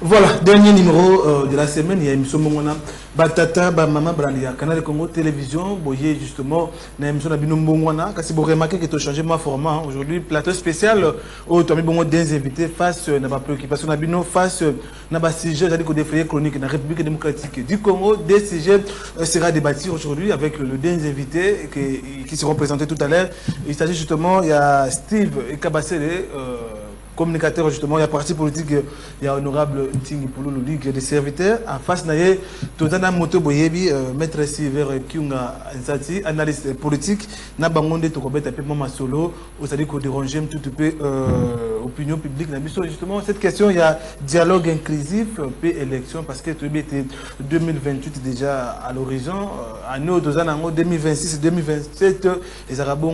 Voilà, dernier numéro de la semaine, il y a une émission Batata, Maman Brandia, Canal de Congo Télévision, Boyer justement, une émission de Binombongwana, car si vous remarquez que tu as changé mon format, aujourd'hui, plateau spécial, où tu as mis des invités face à la préoccupation, face à la sujet, c'est-à-dire défrayé chronique de la République démocratique du Congo, des sujets sera débattu aujourd'hui avec le dernier invité qui seront présentés tout à l'heure. Il s'agit justement, il y a Steve Kabassele, communicateur justement, il y a parti politique, il y a honorable Ntingi Pouloulou, Ligue des serviteurs. En face, il y a Tozana Moto Boyebi, maître Silver Kyunga Nzati, analyste politique, Nabangonde Tokobet, Mama Solo, c'est-à-dire qu'on dérange tout peu opinion publique. Justement, cette question, il y a dialogue inclusif, paix, élection, parce que tu était 2028 déjà à l'horizon, à nous, 2026 et 2027, les Arabes,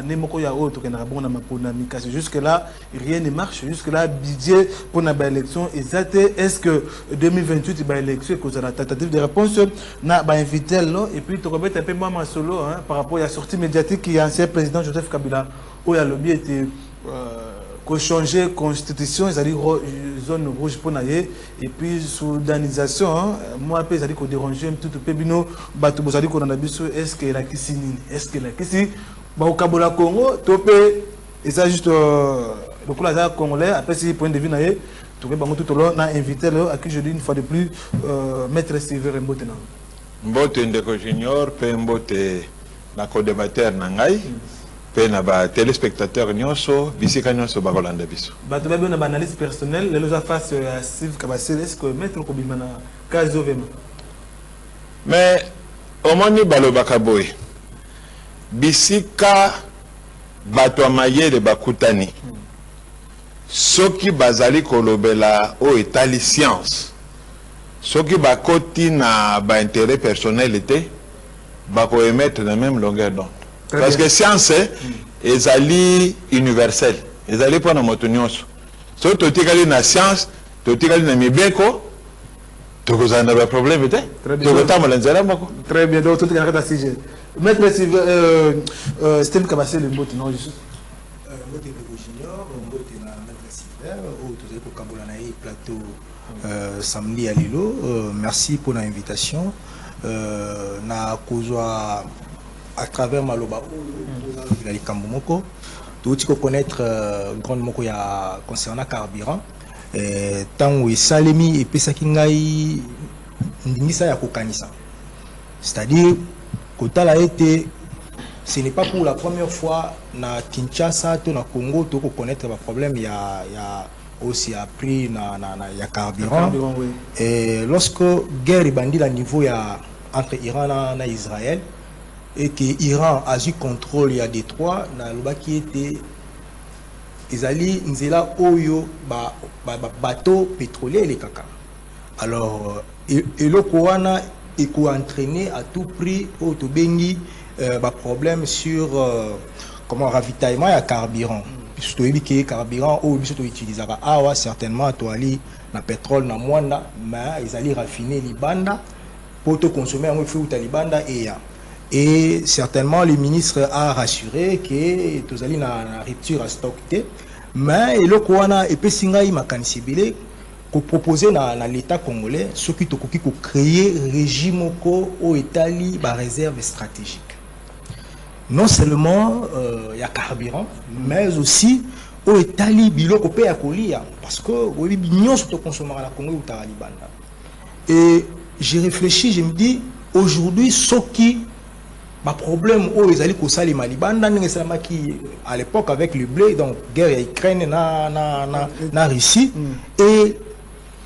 Nemoko Yao, Tokenarabon, Maponamika, jusque-là, rien ne marche. Jusque-là, budget pour la élection, est-ce que 2028, il y a élection, que la tentative de réponse, n'a pas invité là, et puis tu remets un peu moins solo par rapport à la sortie médiatique qui a ancien président Joseph Kabila, où il y a le biais été changer la constitution, c'est-à-dire zone rouge pour naïe, et puis soudanisation, moi, c'est-à-dire qu'on dérange un tout peu, bateau, c'est-à-dire qu'on a besoin, est-ce que la Kissi, est-ce que la Kissi, au Kabola Congo, topé, et ça juste. Donc là, Congolais, après si point de vue, tout au long, on a invité à qui je dis une fois de plus, Maître Silver Mbote. Mbote Ndeko Junior, pe Mbote na co-débatteur Nangai, pe na ba téléspectateur Nyonso, bisika Nyonso Bagolanda Biso. Tu as une analyse personnelle, les gens face à Steve Kabassele, est-ce que Maître Kobimana, Kazo Vema? Mais, au moins, ni balo bakaboy. Bisika Bato Maye de Bakutani. Soki bazali kolobela o etali science. Soki bakoti na ba intérêt personnel était, bako émettre la même longueur d'onde. Parce que science ezali universelle. Ezali pour na motonyoso. So to tikali na science, to tikali na mibeko, to kozana ba problème était. To kotama lanzela mako. Très bien, donc tout est carré dans sujet. Maître Steve Kabassele le mot non juste. Plateau samedi à Lilo. Merci pour l'invitation. Na kozwa à travers Maloba la Kambumoko. Tout ce qu'on connaître grand moko ya concernant carburant. Tant où salemi et pesa kingai ndingisa ya kokanisa. C'est-à-dire kota la été. Ce n'est pas pour la première fois na Kinshasa to na Congo to connaître le problème il y a aussi appris ya carburant. Oui. Et lorsque guerre bandit à niveau entre Iran et Israël et que Iran a eu contrôle il y a Détroit na loba qui était ezali nzela oyo bateau pétrolier les kaka. Alors et le Koana est entraîné à tout prix au Tobengi problème sur comment ravitaillement et carburant. Puisque le carburant ou utilisera certainement toali na pétrole na mwanda mais ils allaient raffiner libanda pour te consommer un peu libanda et certainement le ministre a rassuré que tous allés na rupture à stock mais le koana et pesinga makanisibile ko proposer na l'état congolais ce qui to créer régime au Italie ba réserve stratégique. Non seulement il y a carburant, mais aussi au Italie biloko pe ya kolia parce que oui bignon surtout consommer à la Congo ou Talibanda. Et j'ai réfléchi, je me dis aujourd'hui ce qui ma problème au ezali ko sali malibanda n'engesama qui à l'époque avec le blé donc guerre Ukraine na Russie et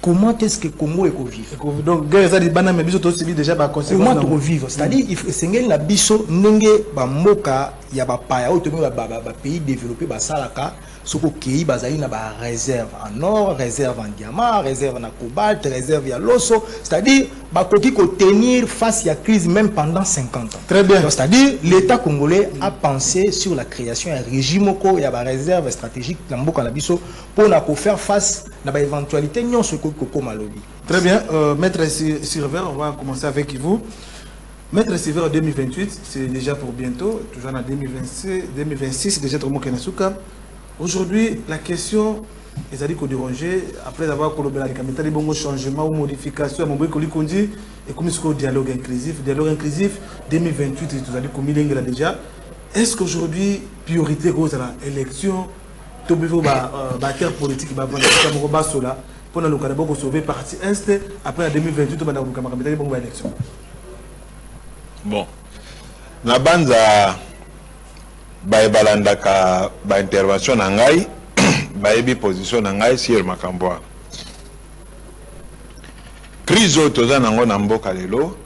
comment est-ce que Congo est vivre? Donc, guerre ça dit banane mais biso to déjà ba conséquence. Comment to vivre? C'est-à-dire il faut sengel na biso ndenge ba mboka ya ba paya o to ba pays développés ba salaka soko kei bazali na ba réserve en or, réserve en diamant, réserve en cobalt, réserve ya loso, c'est-à-dire ba koki ko tenir face à la crise même pendant 50 ans. Très bien. C'est-à-dire l'État congolais a pensé sur la création d'un régime ko ya ba réserve stratégique na mboka na biso pour na ko faire face na ba éventualité nyonso ko malobi. Très bien, Maître Silver, on va commencer avec vous. Maître Silver 2028, c'est déjà pour bientôt, toujours en 2026, c'est déjà trop Kenasuka. Aujourd'hui, la question ils ont dit qu'on dérangeait après avoir collaboré avec les bon changement ou modification à mon bout qu'on dit et comme ce dialogue inclusif 2028 ils ont dit qu'on là déjà. Est-ce qu'aujourd'hui priorité rose à l'élection tout le bataille politique va vendre comme cela pour le Canada pour sauver partie est après 2028 on va dans bon élection. Bon. Na banza baebalandaka ba intervention na ngai baebi position na ngai sur makambo. Crise otoza nango na mboka lelo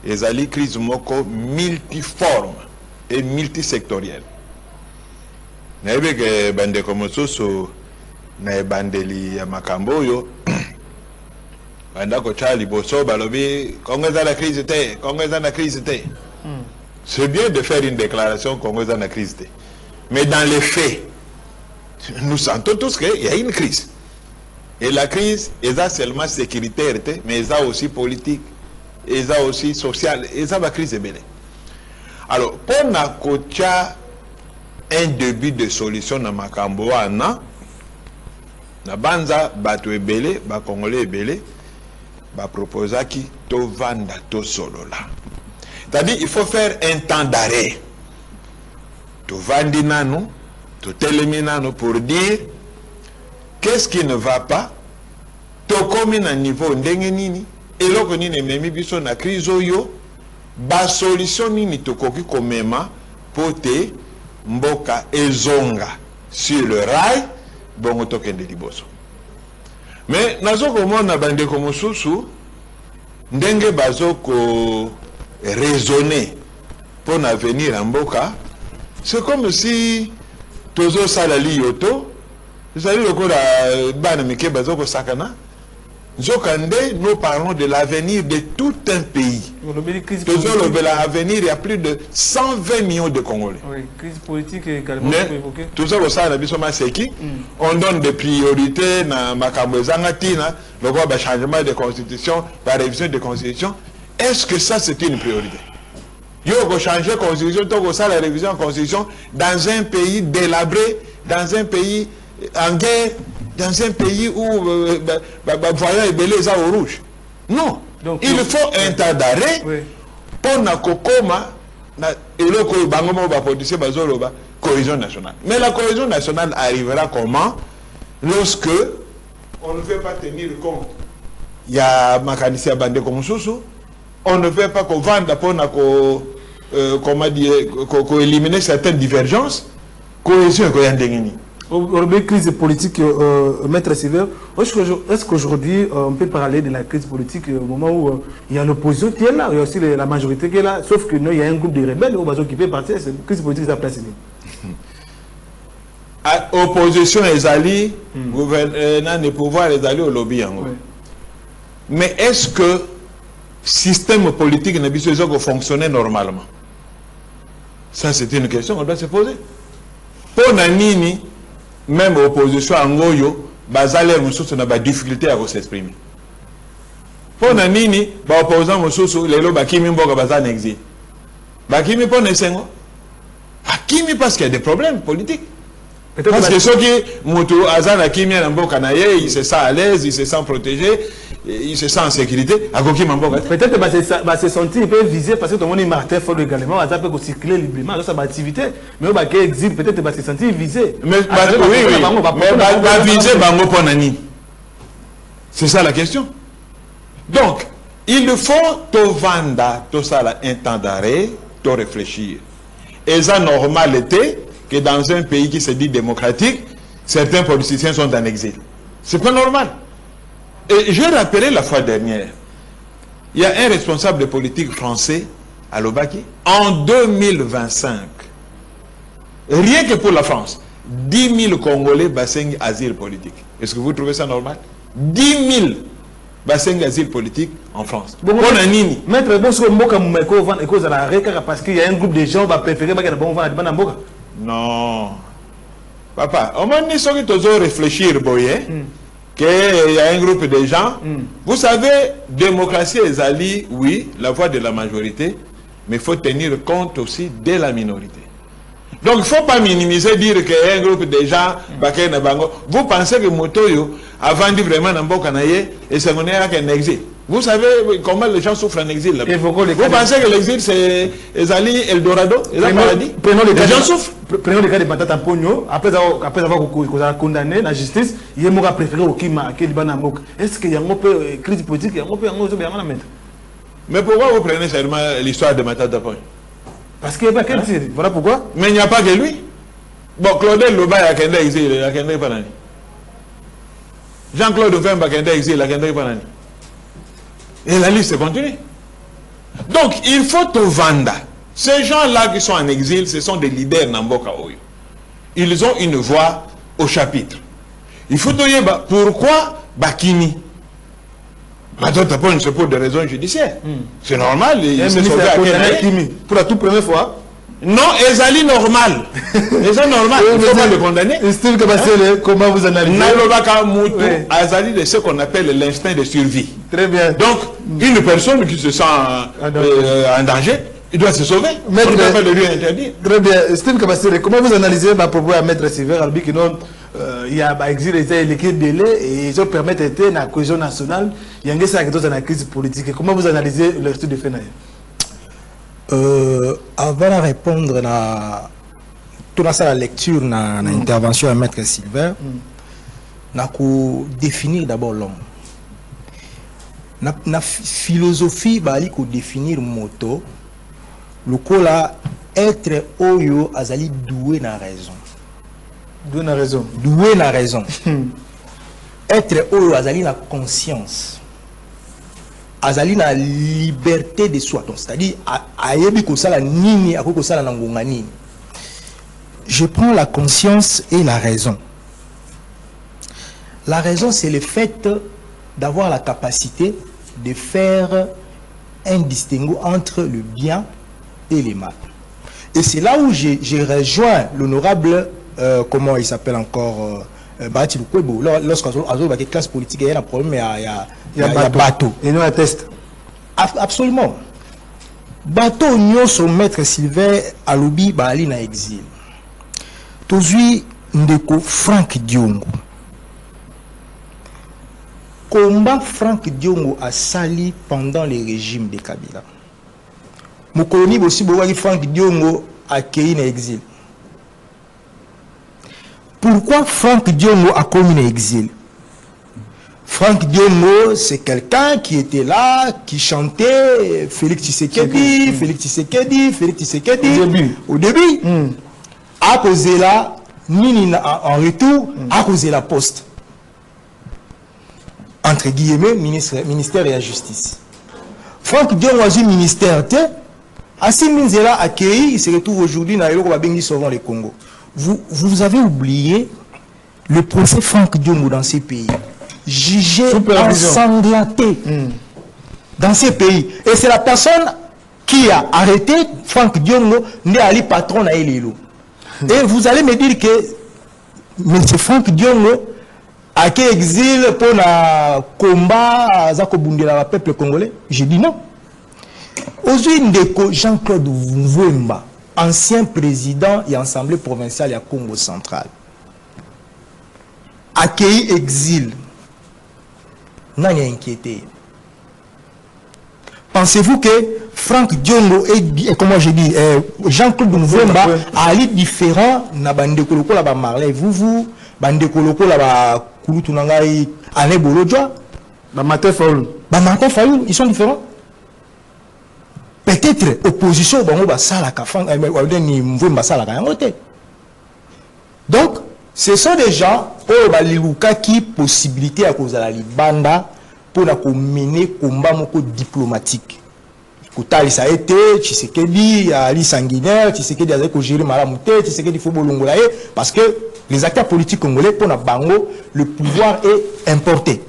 ezali crise moko multiforme et multisectorielle. Naebe ke bande komososo na ebandeli ya makambo yo banda ko chali boso balobi Congo za la crise te Congo za la crise te. C'est bien de faire une déclaration Congo za la crise te. Mais dans les faits nous sentons tous qu'il y a une crise. Et la crise est seulement sécuritaire mais elle est aussi politique, elle est aussi sociale, et ça va crise belle. Alors pour na kocha un début de solution na makambo wana na banza bato ebele ba congolais ebele ba proposa ki to vanda to solo là. C'est-à-dire il faut faire un temps d'arrêt. To vandi nanu, to telemi nanu pour dire qu'est-ce qui ne va pas? To komi na niveau ndenge nini? Eloko nini memi biso na crise oyo ba solution nini to koki komema pote mboka ezonga sur le rail bongo tokende liboso. Mais nazo komona bande komosusu ndenge bazoko raisonner pour l'avenir en mboka, c'est comme si tozo salali yoto, salali lokola bana mike bazoko sakana. Nous parlons de l'avenir de tout un pays. L'avenir, il y a plus de 120 millions de Congolais. Oui, crise politique également évoquée. Tout ça, on donne des priorités dans le changement de constitution, la révision de constitution. Est-ce que ça, c'est une priorité? Il faut changer la constitution, la révision de la constitution dans un pays délabré, dans un pays en guerre, dans un pays où voyant et belé au rouge. Non. Donc, il faut un temps d'arrêt pour na kokoma na eloko bangomo ba produire bazoloba cohésion nationale. Mais la cohésion nationale arrivera comment? Lorsque on ne veut pas tenir compte. Il y a makanisi bande comme sousou. On ne veut pas qu'on vende pour na comment dire éliminer certaines divergences. Cohésion ko yandengini. Aujourd'hui, crise politique, Maître Silver, est-ce qu'aujourd'hui, on peut parler de la crise politique au moment où il y a l'opposition qui est là, il y a aussi la majorité qui est là, sauf que non, il y a un groupe de rebelles qui peut partir, c'est une crise politique qui est placée. Opposition les alliés, gouvernement de pouvoir les alliés au lobby. Mais est-ce que le système politique n'a pas fonctionné normalement? Ça, c'est une question qu'on doit se poser. Pour Nanini, même l'opposition en Goyo, bazale mususu na ba difficulté à s'exprimer. Pour Nanini, ba opposant mususu lelo bakimi mboka bazana exil. Bakimi pour nesengo. Bakimi parce qu'il y a des problèmes politiques. Parce que ceux qui mutu azana kimi na mboka na ye, il se sent à l'aise, il se sent protégé, il se sent en sécurité. Akoki mboka. Peut-être se sentir un peu visé parce que tout le monde est Martin Ford également, ça peut circuler librement dans sa activité. Mais au exil, peut-être se sentir visé. Mais oui, visé bango pour nani. C'est ça la question. Donc, il faut to vanda, to ça un temps d'arrêt, to réfléchir. Et ça normal était que dans un pays qui se dit démocratique, certains politiciens sont en exil. C'est pas normal. Et je rappelais la fois dernière, il y a un responsable politique français à l'Obaki, en 2025, rien que pour la France, 10 000 Congolais basseng asile politique. Est-ce que vous trouvez ça normal? 10 000 basseng asile politique en France. Bon, Maître, parce qu'il y a un groupe de gens qui préfèrent que non. Papa, on m'a dit que réfléchir, qu'il y a un groupe de gens. Vous savez, démocratie et alliés, oui, la voix de la majorité, mais il faut tenir compte aussi de la minorité. Donc il ne faut pas minimiser, dire qu'il y a un groupe de gens, vous pensez que Motoyo a vendu vraiment un bon canaillé et c'est mené à un exil. Vous savez comment les gens souffrent en exil là-bas. Vous pensez que l'exil c'est Ezali Eldorado, les gens souffrent. Prenons le cas de Batata Pogno, après avoir condamné la justice, il a préféré au Kima, est-ce qu'il y a une crise politique, il y a un mettre? Mais pourquoi vous prenez seulement l'histoire de Matata Pogno? Parce qu'il n'y a pas qu'un tir. Voilà pourquoi. Mais il n'y a pas que lui. Bon, Claudel Loba, il y a un exil, il y a un exil. Jean-Claude Vemba, il y a un exil, il y a un exil. Et la liste continue. Donc, il faut te vendre. Ces gens-là qui sont en exil, ce sont des leaders Namboka Oyo. Ils ont une voix au chapitre. Il faut te dire pourquoi Bakini. C'est pour des raisons judiciaires. C'est normal. Il s'est sauvé à Kenya. Pour la toute première fois. Non, Ezali normal. Ezali normal. Il faut pas le condamner. Comment vous analysez? Nalobaka Moutou, Ezali de ce qu'on appelle l'instinct de survie. Très bien. Donc, une personne qui se sent en danger, il doit se sauver. On ne peut pas le lui interdire. Très bien. Steve Kabassere, comment vous analysez ma propos à Maître Silver Albi qui non il y a exil l'équipe délai et ils ont permis d'être la cohésion nationale. Il y a une crise politique. Comment vous analysez le reste de Fenaï? Avant de répondre à toute la lecture, à l'intervention de Maître Silver, il faut définir d'abord l'homme. La philosophie, il faut définir moto. Le cola être oyo azali doué na raison. Doué na raison. Doué na raison. Être oyo azali na conscience. Azali na liberté de soi. C'est-à-dire ayebi ko sala nini akoko sala na ngonga nini. Je prends la conscience et la raison. La raison, c'est le fait d'avoir la capacité de faire un distinguo entre le bien et les mal. Et c'est là où j'ai rejoint l'honorable, comment il s'appelle encore, Bahati Lukwebo, lorsqu'on a des classes politiques, il y a un problème, il y a bateau. Et nous, un test. Absolument. Bateau, nous sommes Maître Sylvain Alobi, Bali na exil. Tozui Ndeko Frank Diongo. Combat Frank Diongo a sali pendant les régimes de Kabila. Mon colonie aussi, Frank Diongo a accueilli dans l'exil. Pourquoi Frank Diongo a commis l'exil? Frank Diongo, c'est quelqu'un qui était là, qui chantait Félix Tshisekedi, Félix Tshisekedi, Félix Tshisekedi. Au début. À cause de là, Nini en retour, à cause de la poste. Entre guillemets, ministère de la justice. Frank Diongo a eu ministère, Assim Minzela accueilli, il se retrouve aujourd'hui dans le Congo. Vous avez oublié le procès Frank Diongo dans ces pays. Jugé ensanglanté dans ces pays. Et c'est la personne qui a arrêté Frank Diongo, né Ali patron à Elilo. Et vous allez me dire que M. Frank Diongo a quel exil pour le combat de la peuple congolais? J'ai dit non. Aujourd'hui, Jean-Claude Mvouemba, ancien président et assemblée provinciale à Congo central, accueilli exil. N'a rien inquiété. Pensez-vous que Frank Diongo et comment je dis, Jean-Claude Mvouemba a été différent na bande koloko la ba Marley vous bande koloko la ba Kulutunangai Ane Bolodja ba Martin Fayoulou ils sont différents. Peut-être opposition bango ba sala ka fang ni Mvouemba sala ka yangote. Donc ce sont des gens au baliluka qui possibilité à cause de la libanda pour la mener combat moko diplomatique. Kotali ça a été Tshisekedi Ali sanguinaire, Tshisekedi a ko gérer malamute, Tshisekedi faut bolongolaye parce que les acteurs politiques congolais pour la bango le pouvoir est importé.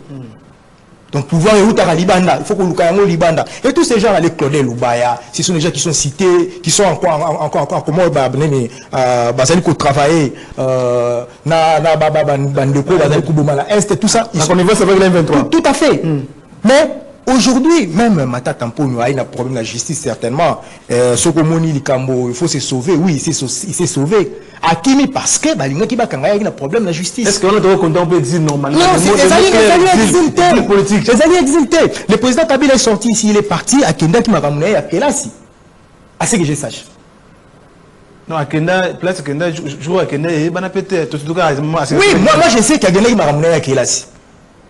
Donc pouvoir est où ta libanda, il faut que nous libanda. Et tous ces gens là les Claudel Lubaya, ce sont des gens qui sont cités, qui sont encore comment bazali ko travailler na bandeko bazali ko bomala est tout ça. La connivence avec les 23. Tout à fait. Mais Aujourd'hui, même Mata Tampono a un problème de la justice, certainement. Sokomoni Likambo, il faut se sauver. Oui, il s'est sauvé. Akimi, parce que, il y a un problème de la justice. Est-ce qu'on a content, on peut dire normalement? Non, les alliés exiltés. Le président Kabila est sorti ici, il est parti à Kenda qui m'a ramené à Kelasi. À ce que je sache. Non, à Kenda, place Kenda, je vois à Kenda, il va péter. Oui, moi je sais qu'il y a Kenda qui m'a ramené à Kelasi.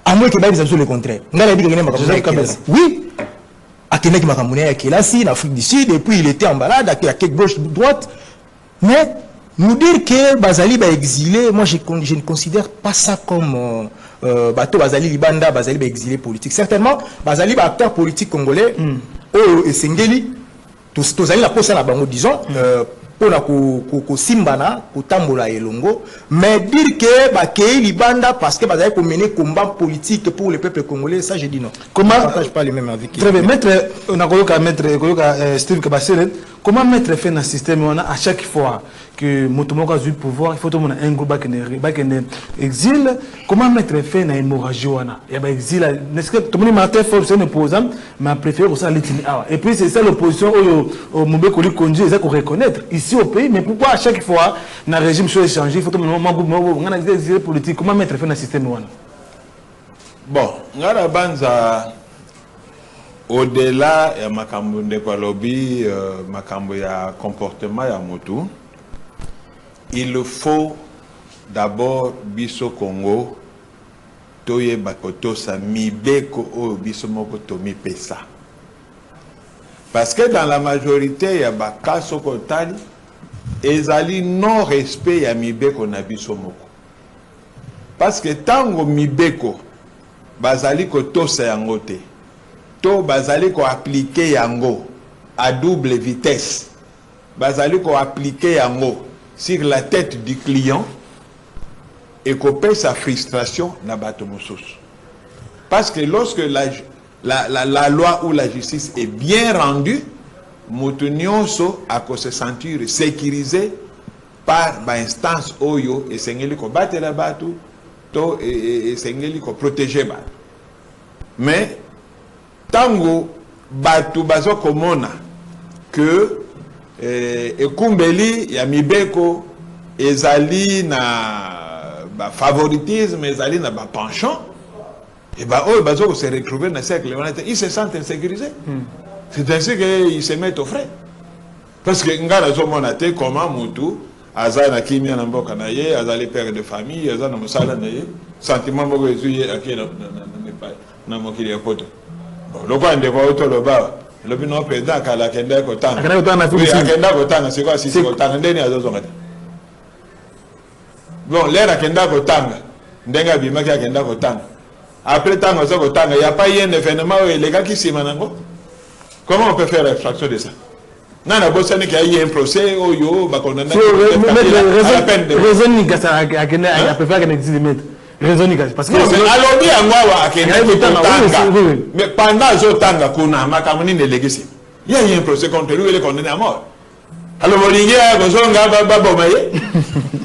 À moins que les le contraire. Oui. À Kenya qui m'a ramené à Kelasi, en Afrique du Sud, et puis il était en balade, à quelques gauche, droite. Mais nous dire que Bazali va exilé, moi je ne considère pas ça comme bateau Bazali Libanda, Bazali va exilé politique. Certainement, Bazali va acteur politique congolais, et Sengeli, tous la poste à la bango, disons, pour la simbana, pour tambola et longo, mais dire que Bakei Libanda parce que Bazali pour mener combat politique pour le peuple congolais, ça je dis non. Comment je ne partage pas les mêmes avis. Très bien, maître, on a Steve Kabasele, comment mettre fin à un système on a à chaque fois que Motomoko a eu le pouvoir, il faut tout le monde un groupe qui est exil, comment mettre fin à l'hémorragie il y a exil, n'est-ce que tout le monde matin faut c'est un opposant, mais préfère aussi l'itini. Et puis c'est ça l'opposition au Moubeko Likonji, c'est qu'on reconnaître ici au pays, mais pourquoi à chaque fois dans le régime soit échangé, il faut tout le monde on a exilé politique, comment mettre fin à un système bon, ngara banza au-delà ya makambo ndeko lobby makambo ya comportement ya motu, il faut d'abord biso Congo toye bakoto sa mibeko o biso moko tomi pesa, parce que dans la majorité ya bakaso kotali ezali non respect ya mibeko na biso moko, parce que tango mibeko bazali kotosa yango te to bazali ko appliquer yango à double vitesse, bazali ko appliquer yango sur la tête du client et couper sa frustration na bato mosusu. Parce que lorsque la loi ou la justice est bien rendue, moto nyonso a se sentir sécurisé par ba instance oyo et sengeli ko batela bato to et sengeli ko protéger bato. Mais tango batu bazo komona que ekumbeli ya mibeko ezali na ba favoritisme, ezali na ba penchant, et bah eux bazo se retrouver dans cercle, ils se sentent insécurisés. C'est ainsi qu'ils se mettent au frais. Parce que ngala zo mona te comment mutu aza na kimia na mboka na ye, azali père de famille, aza na musala na ye, sentiment moko ezuye akena na mokili ya poto. Le point de vue le bas, le bilan président kala kenda ko tanga. Kenda ko tanga c'est quoi si ko tanga ndeni azozo ngati. Bon, l'air kenda ko tanga. Ndenga bima ki kenda ko tanga. Après tanga zo ko tanga, il y a pas un événement où les gars qui simanango. Comment on peut faire abstraction de ça? Nana bosani ki a eu un procès au yo ba condamné à la peine de raison ni gasa a kenda a préféré qu'on exile mettre. Parce que alors bien moi mais pendant ce temps kuna makamuni ne legacy il y a eu un procès contre lui, il est condamné à mort. Alors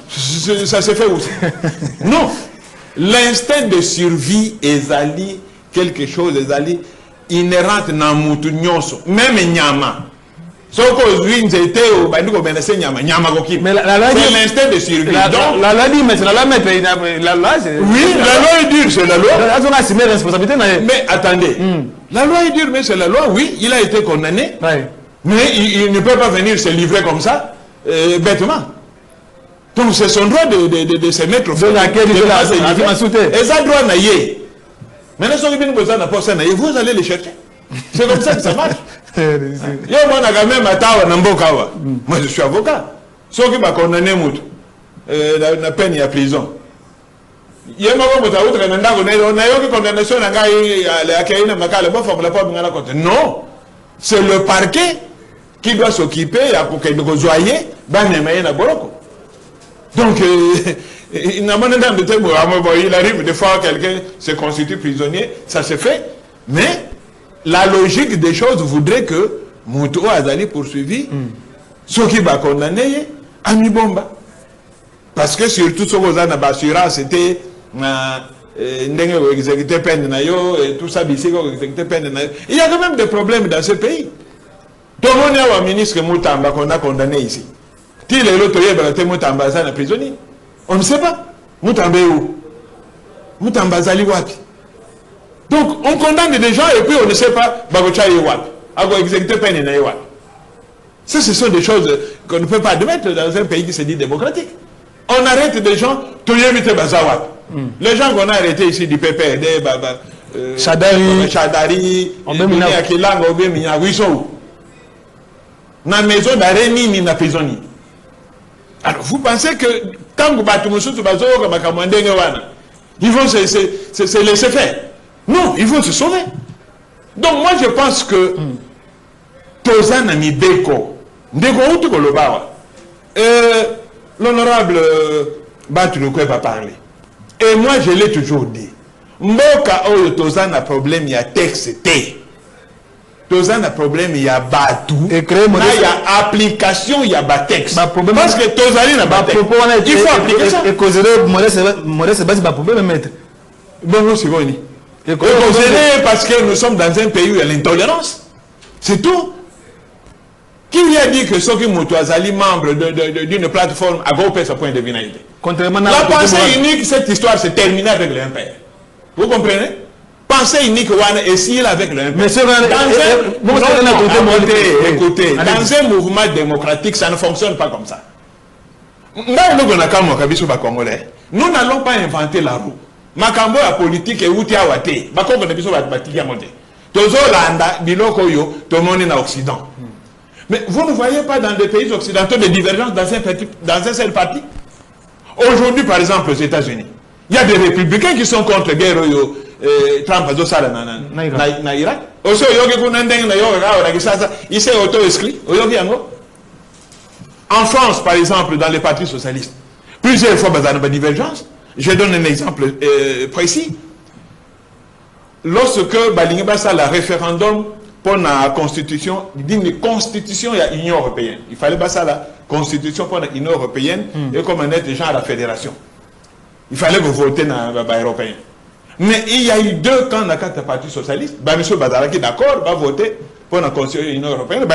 ça se fait aussi. Non, l'instinct de survie est ali quelque chose est ali inhérent dans mutu nyonso, même nyama. Mais c'est l'instinct de survie. La loi dit, mais c'est la loi. Oui, la loi est dure, c'est la loi. Mais attendez, la loi est dure, mais c'est la loi, oui, il a été condamné. Mais il ne peut pas venir se livrer comme ça, bêtement. Donc c'est son droit de se mettre au fond. Et ça doit naïe. Maintenant, vous allez les chercher. C'est comme ça que ça marche. Moi je suis avocat. Ceux qui m'ont condamné la peine à prison. Non, c'est le parquet qui doit s'occuper donc il arrive des fois quelqu'un se constitue prisonnier, ça se fait, mais la logique des choses voudrait que Moutou Azali poursuivi, ceux qui va condamner, Ami Bomba. Parce que surtout ce qu'on a assurance, c'était exécuter peine na yo et tout ça exécuter peine na yo. Il y a quand même des problèmes dans ce pays. Tout le monde a un ministre Moutamba qu'on a condamné ici. Qui est l'autre qui Moutamba est prisonnier? On ne sait pas. Moutamba est où? Moutamba est wapi? Donc on condamne des gens et puis on ne sait pas Bagocha est wapi. Ago exécuter peine na yo wapi. Ça, ce sont des choses qu'on ne peut pas admettre dans un pays qui se dit démocratique. On arrête des gens, tout le monde bazawat. Les gens qu'on a arrêtés ici du PPRD, Chadari, Akilang, Obemina, Wissou. Dans la maison d'arrêt, ni dans la prison. Alors, vous pensez que quand vous battez Moussou, ils vont se laisser faire? Non, ils vont se sauver. Donc, moi, je pense que Tozan a mis Beko. Ndeko, où tu l'honorable Batouloukou va parler. Et moi, je l'ai toujours dit. Mboka Oyo Tozan a problème, il y a texte. Tozan a problème, il y a Batou. Il y a application, il y a texte. Parce que Tozan n'a pas texte. Il faut appliquer ça. Et causer modeste base, problème mettre. Bon, c'est bon. Et causer parce que nous sommes dans un pays où il y a l'intolérance. C'est tout. Qui lui a dit que ceux qui Moutouazali, membre d'une plateforme, a groupé ce point de vue? Contrairement à la pensée unique, cette histoire s'est terminée avec le MPR. Vous comprenez? Pensée unique, et s'il avec le MPR. Écoutez, dans un mouvement démocratique, ça ne fonctionne pas comme ça. Nous n'allons pas inventer la roue. Makambo la politique et outil à Wate. Bakoko ne biso batiki à monter. Tozo landa, biloko yo, tout le monde est en Occident. Mais vous ne voyez pas dans des pays occidentaux des divergences dans un seul parti? Aujourd'hui, par exemple, aux États-Unis, il y a des républicains qui sont contre guerre Trump a ça na Irak. Aussi, il s'est auto-inscrit. En France, par exemple, dans les partis socialistes, plusieurs fois, il y a des divergences. Je donne un exemple précis. Lorsque la référendum pour la constitution, d'une constitution, il y a l'Union européenne. Il fallait passer à la constitution pour l'Union européenne et comme on est déjà à la fédération. Il fallait que vous votez dans l'Européen. Mais il y a eu deux camps dans le Parti socialiste. M. Bazaraki, d'accord, va voter pour la constitution de l'Union européenne.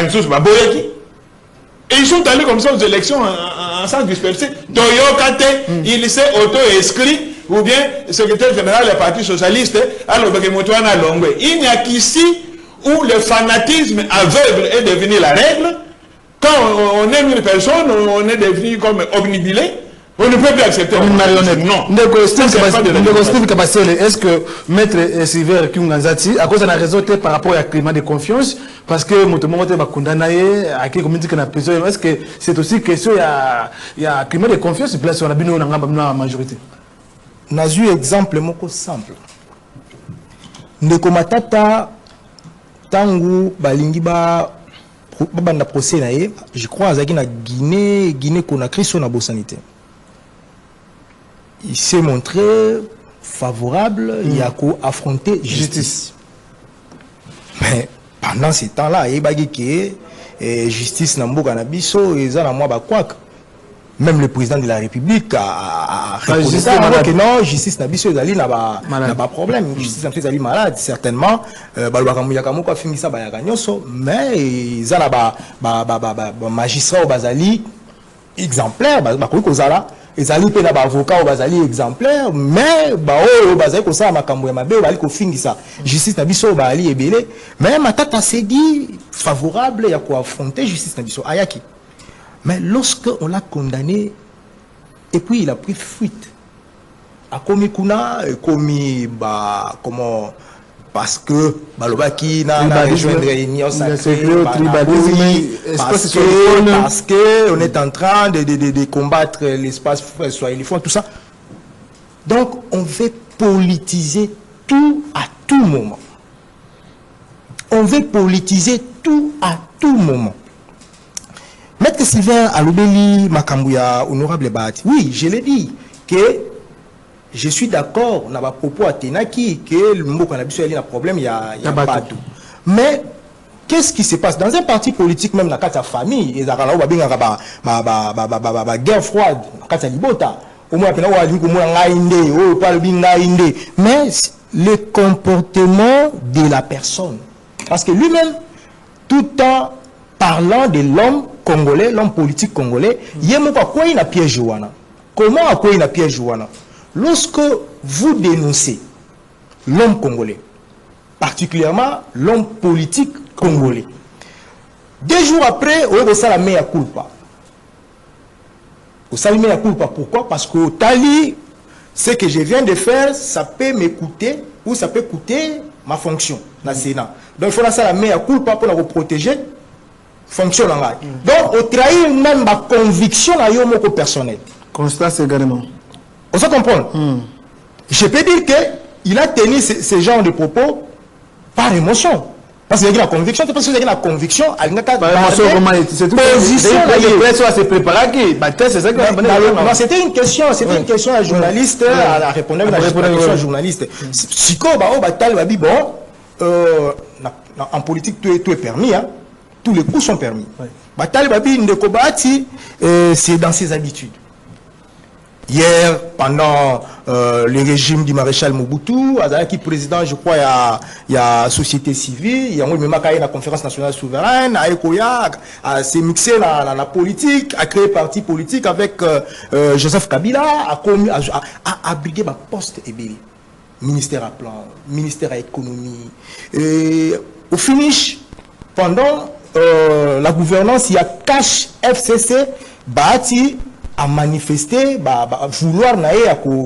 Et ils sont allés comme ça aux élections en sens dispersé. Toyokate, il s'est auto-inscrit, ou bien le secrétaire général du Parti socialiste, alors il n'y a qu'ici où le fanatisme aveugle est devenu la règle. Quand on aime une personne, on est devenu comme obnubilé. On ne peut plus accepter une marionnette. Non. Est-ce que Maître Silver Kiunganzati, à cause de la raison par rapport au climat de confiance, parce que est-ce que c'est aussi question il y a un climat de confiance place sur la majorité? N'a eu exemple simple. Ndeko Matata tangu balingi ba na procès na ye, je crois azaki na Guinée Conakry sur na bosanité. Il s'est montré favorable, il a affronté justice. Mais pendant ce temps-là, il y a justice na mboka na biso et ça na moi ba kwak. Même le président de la République a reconnu que non, justice na biso ezali na ba problème, justice na ezali malade certainement, balobaka muyaka moko afingisa ba yaka nyonso, mais ça na ba magistrat bazali exemplaire, ba ko kozala ezali pe na ba avocat bazali exemplaire, mais ba o bazali ko sa makambo ya mabe bali ko fingisa justice na biso bali ebele, mais Matata s'est dit favorable ya ko affronter justice na biso ayaki. Mais lorsque on l'a condamné, et puis il a pris fuite, a commis kuna, commis comment, parce que balobaki na rejoindre l'union sacrée, parce que on est en train de combattre l'espace swahilifond, tout ça. Donc on veut politiser tout à tout moment. On veut politiser tout à tout moment. Maître Sylvain Alobeli Makambuya, honorable Bahati, oui, je l'ai dit, que je suis d'accord dans ma propos à Tenaki, que le mot qu'on a besoin de problème, il y a pas tout. Mais qu'est-ce qui se passe dans un parti politique, même dans la famille, il y a une guerre froide, dans la Libota, mais le comportement de la personne. Parce que lui-même, tout en parlant de l'homme congolais, l'homme politique congolais, il y a quoi il a piège Joana. Comment à quoi il a piège Joana? Lorsque vous dénoncez l'homme congolais, particulièrement l'homme politique congolais, 2 jours après, on va faire la mea culpa. Au salut mea culpa, pourquoi? Parce que Tali, ce que je viens de faire, ça peut m'écouter ou ça peut coûter ma fonction dans le Sénat. Donc il faut faire la mea culpa pour la protéger. Fonction. Donc on trahit même ma conviction à mon personnel. Constance également. On se comprend. Je peux dire qu'il a tenu ce genre de propos par émotion. Parce qu'il y a une conviction, c'est parce qu'il y a une conviction, il y a une position. C'était une question à un journaliste, à répondre à un journaliste. Si en politique, tout est permis, tous les coups sont permis. C'est dans ses habitudes. Hier, pendant le régime du maréchal Mobutu, qui est président, je crois, il y a société civile, il y a la conférence nationale souveraine, a s'est mixé dans la politique, a créé parti politique avec Joseph Kabila, a brigué ma poste et ministère à plan, ministère à économie. Et au finish, pendant la gouvernance, il y a cash FCC, bâti, à manifester, vouloir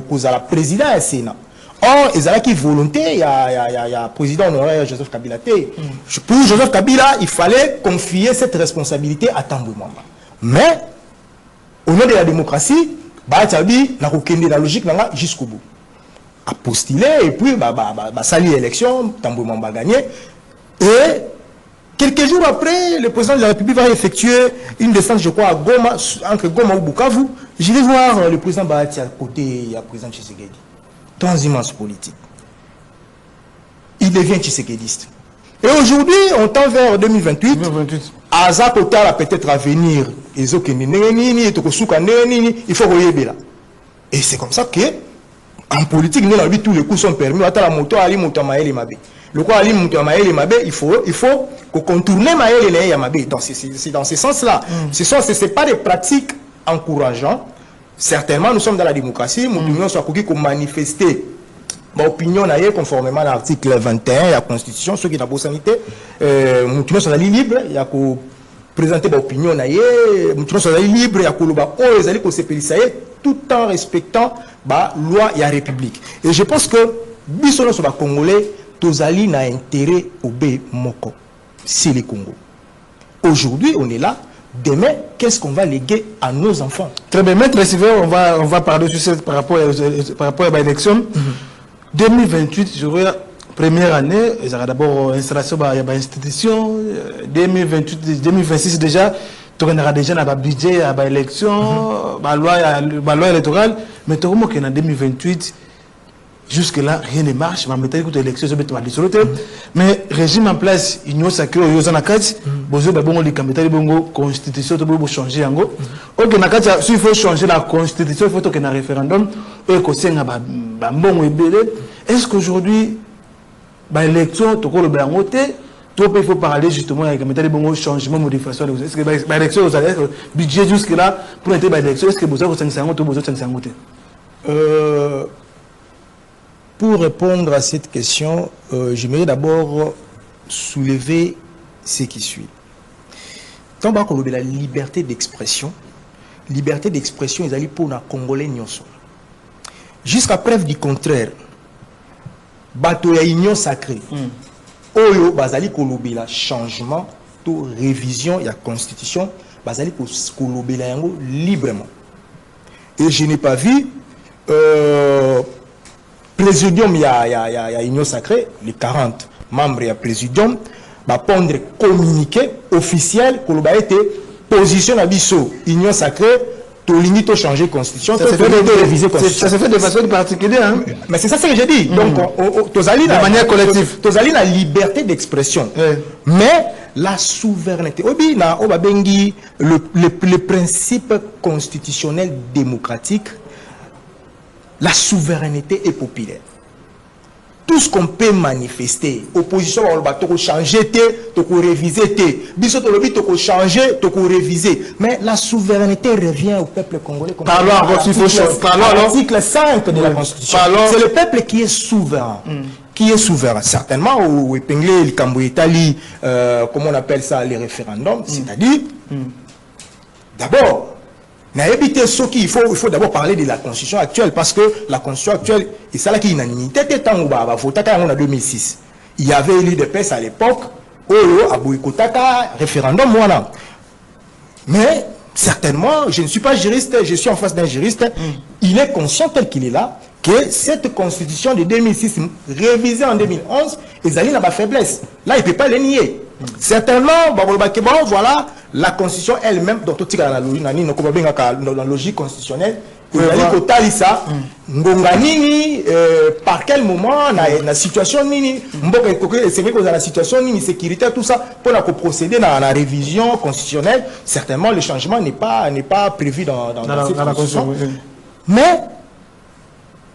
cause à la président et Sénat. Or, il y a qui volonté, il y a président honoraire Joseph Kabila. Pour Joseph Kabila, il fallait confier cette responsabilité à Tambwe Mwamba. Mais, au nom de la démocratie, Batabi n'a aucune la logique jusqu'au bout. A postulé et puis, sali l'élection, Tambwe Mwamba a gagné. Et quelques jours après, le président de la République va effectuer une descente, je crois, à Goma, entre Goma ou Bukavu. Je vais voir le président Bahati à côté, il y a le président Tshisekedi. Transhumance politique. Il devient tshisekédiste. Et aujourd'hui, on tend vers 2028. Azak Otala peut-être à venir. Il faut Et c'est comme ça que, en politique, nous, tous les coups sont permis. Le quoi il faut contourner Maël et Yamabé. C'est dans ce sens-là. Ce n'est pas des pratiques encourageantes. Certainement, nous sommes dans la démocratie. Nous sommes manifester mon opinion conformément à l'article 21 de la Constitution, ceux qui n'ont pas de sanité. Nous sommes libres. Il y a présenter mon opinion. Nous sommes libres. Il y a tout en respectant la loi et la République. Et je pense que Bissono sur les Congolais, Tozali n'a intérêt au B Moko. C'est le Congo. Aujourd'hui, on est là. Demain, qu'est-ce qu'on va léguer à nos enfants? Très bien. Maître Sylvain, on va parler sur cette par rapport à l'élection. 2028, je vois, première année, il y a d'abord installation de l'institution. 2028, 2026 déjà, tu auras déjà un budget, à l'élection, la loi électorale. Mais tu vois qu'en 2028, jusque-là, rien ne marche. Mais régime en place, il y a ça que vous avez constitution, vous changer. S'il faut changer la constitution, il faut qu'il y ait un référendum. Est-ce qu'aujourd'hui, l'élection, il faut parler justement avec un changement, modification. Est-ce que l'élection, vous avez budget jusque-là pour être l'élection? Est-ce que vous avez 550 ou 550? Pour répondre à cette question, j'aimerais d'abord soulever ce qui suit. Quand on parle de la liberté d'expression, ils allaient pour les Congolais. Jusqu'à preuve du contraire, bateau ya union sacrée. Oyo bazali kolobela changement, to révision de la constitution, bazali kolobela yango librement. Et je n'ai pas vu Présidium, il y a Union Sacrée, les 40 membres du Présidium, va prendre communiqué officiel pour le position à Bisso, Union Sacrée, tu limite au changer de constitution, ça se fait de façon particulière. Hein? Mais c'est ça que j'ai dit. Donc, de manière collective. Tu as la liberté d'expression. Mais la souveraineté. Le principe constitutionnel démocratique la souveraineté est populaire. Tout ce qu'on peut manifester, opposition, on va changer, réviser, changer, réviser. Mais la souveraineté revient au peuple congolais. L'article 5 de la Constitution. C'est le peuple qui est souverain. Qui est souverain. Certainement, au épinglé, le Cambouétali, comment on appelle ça, les référendums, c'est-à-dire, d'abord, il faut d'abord parler de la constitution actuelle, parce que la constitution actuelle, et c'est là qu'il y a une unanimité, en 2006. Il y avait eu des PES à l'époque, à Bouykotaka, référendum, voilà. Mais, certainement, je ne suis pas juriste, je suis en face d'un juriste, il est conscient tel qu'il est là, que cette constitution de 2006, révisée en 2011, ils allaient dans la faiblesse. Là, il ne peut pas les nier. Certainement, voilà, la constitution elle-même, dans la logique constitutionnelle, par quel moment, la situation, c'est vrai que la situation, sécurité, tout ça, pour procéder à la révision constitutionnelle, certainement, le changement n'est pas prévu dans la constitution. Mais,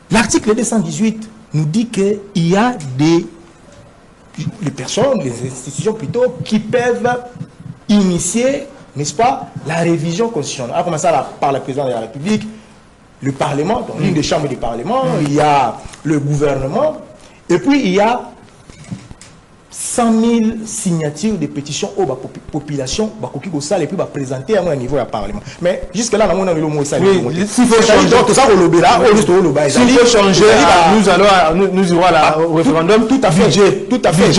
l'article 218 nous dit qu'il y a des personnes, des institutions plutôt, qui peuvent initier, n'est-ce pas, la révision constitutionnelle. On a commencé par le président de la République, le Parlement, donc l'une des chambres du Parlement, il y a le gouvernement, et puis il y a 100 000 signatures de pétitions aux populations, et puis présenter à un niveau du Parlement. Mais jusque-là, s'il faut changer, nous irons au référendum. Tout à fait. Tout à fait.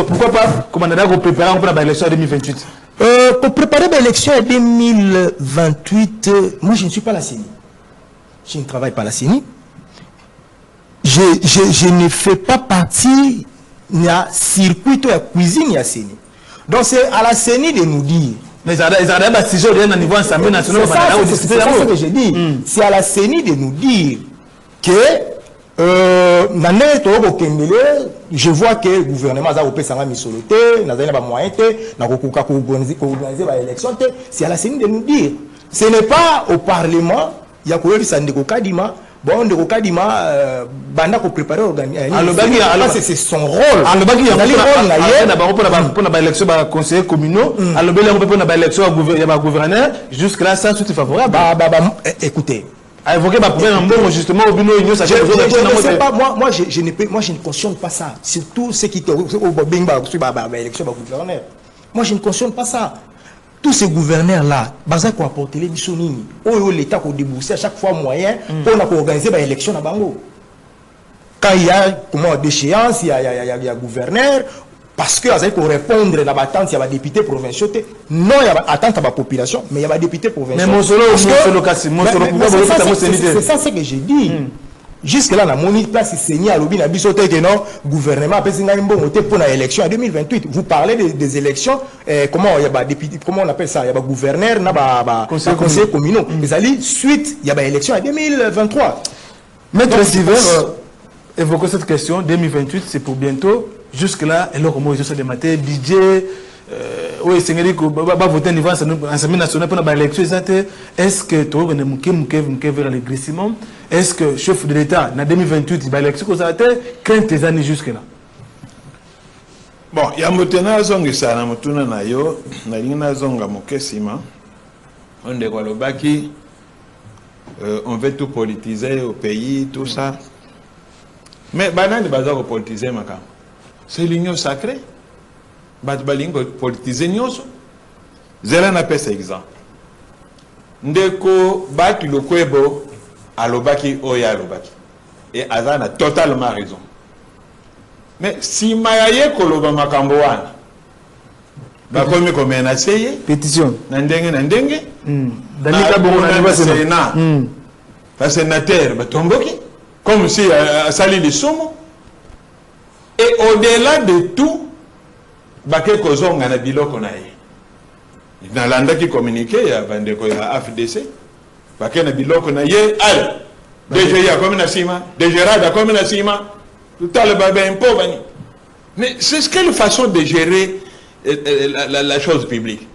Pourquoi pas commander pour préparer l'élection en 2028? Pour préparer l'élection en 2028, moi je ne suis pas la CENI. Je ne travaille pas à la CENI. Je ne fais pas partie de la circuit de la cuisine de la CENI. Donc c'est à la CENI de nous dire. Mais c'est ça que je dis. C'est à la CENI de nous dire que je vois que le gouvernement a organiser l'élection. C'est à la CENI de nous dire. Ce n'est pas au Parlement, il y a bon, de Rokadima, Banda pour préparer c'est son rôle. Pour l'élection des conseillers communaux, gouverneur, jusque-là, ça, tout est favorable. Écoutez. Évoquer justement au bureau, je ne sais pas, moi je ne cautionne pas ça. Surtout ceux qui au l'élection du gouverneur. Moi je ne cautionne pas ça. Tous ces gouverneurs-là, Baza qui ont apporté les Bissonini, l'État qui a déboursé à chaque fois moyen pour organiser l'élection à Bango. Quand il y a déchéance, il y a gouverneur, parce qu'il faut répondre à l'attente, il y a des députés provinciaux. Non, il y a attente à la population, mais il y a des députés provinciaux. Mais c'est ça ce que j'ai dit. Jusque-là, on a mon place, c'est signé à l'objet de non gouvernement pour l'élection en 2028. Vous parlez des élections, comment on appelle ça? Il y a des gouverneurs, il y a des conseillers communaux. Mais suite, il y a des élections en 2023. Maître Siver, évoquons cette question, 2028, c'est pour bientôt. Jusque-là, et là, comment ils ont des matières, budget, oui, c'est vrai que voter niveau l'Assemblée nationale pour l'élection, est-ce que tu as vers le glissement? Est-ce que le chef de l'État, en 2028, il va l'élection, ça a été 15 années jusque-là? Bon, il y a maintenant zongi sana mutuna na yo, na lingna zonga mokesima. On de quoi le baki, on veut tout politiser au pays, tout ça. Mais banan de bazar politiser makam. C'est l'union sacrée. Batbaling politiser nyoso. Zela na pesa exemple. Ndeko batu le kwebo alobaki oya alobaki. Et Azan a totalement raison. Mais si Mayaye koloba makambo wana bakomi ko menacer pétition nandenge Danika bongo na Sénat parce que sénateur batomboki comme si sali les somo et au-delà de tout baké kozonga na biloko na ye na landa qui communiquer ya bandeko ya AFDC baké na biloko na ye al DG ya comme na sima DG rada comme na sima tout à l'heure mais c'est ce quelle façon de gérer la chose publique.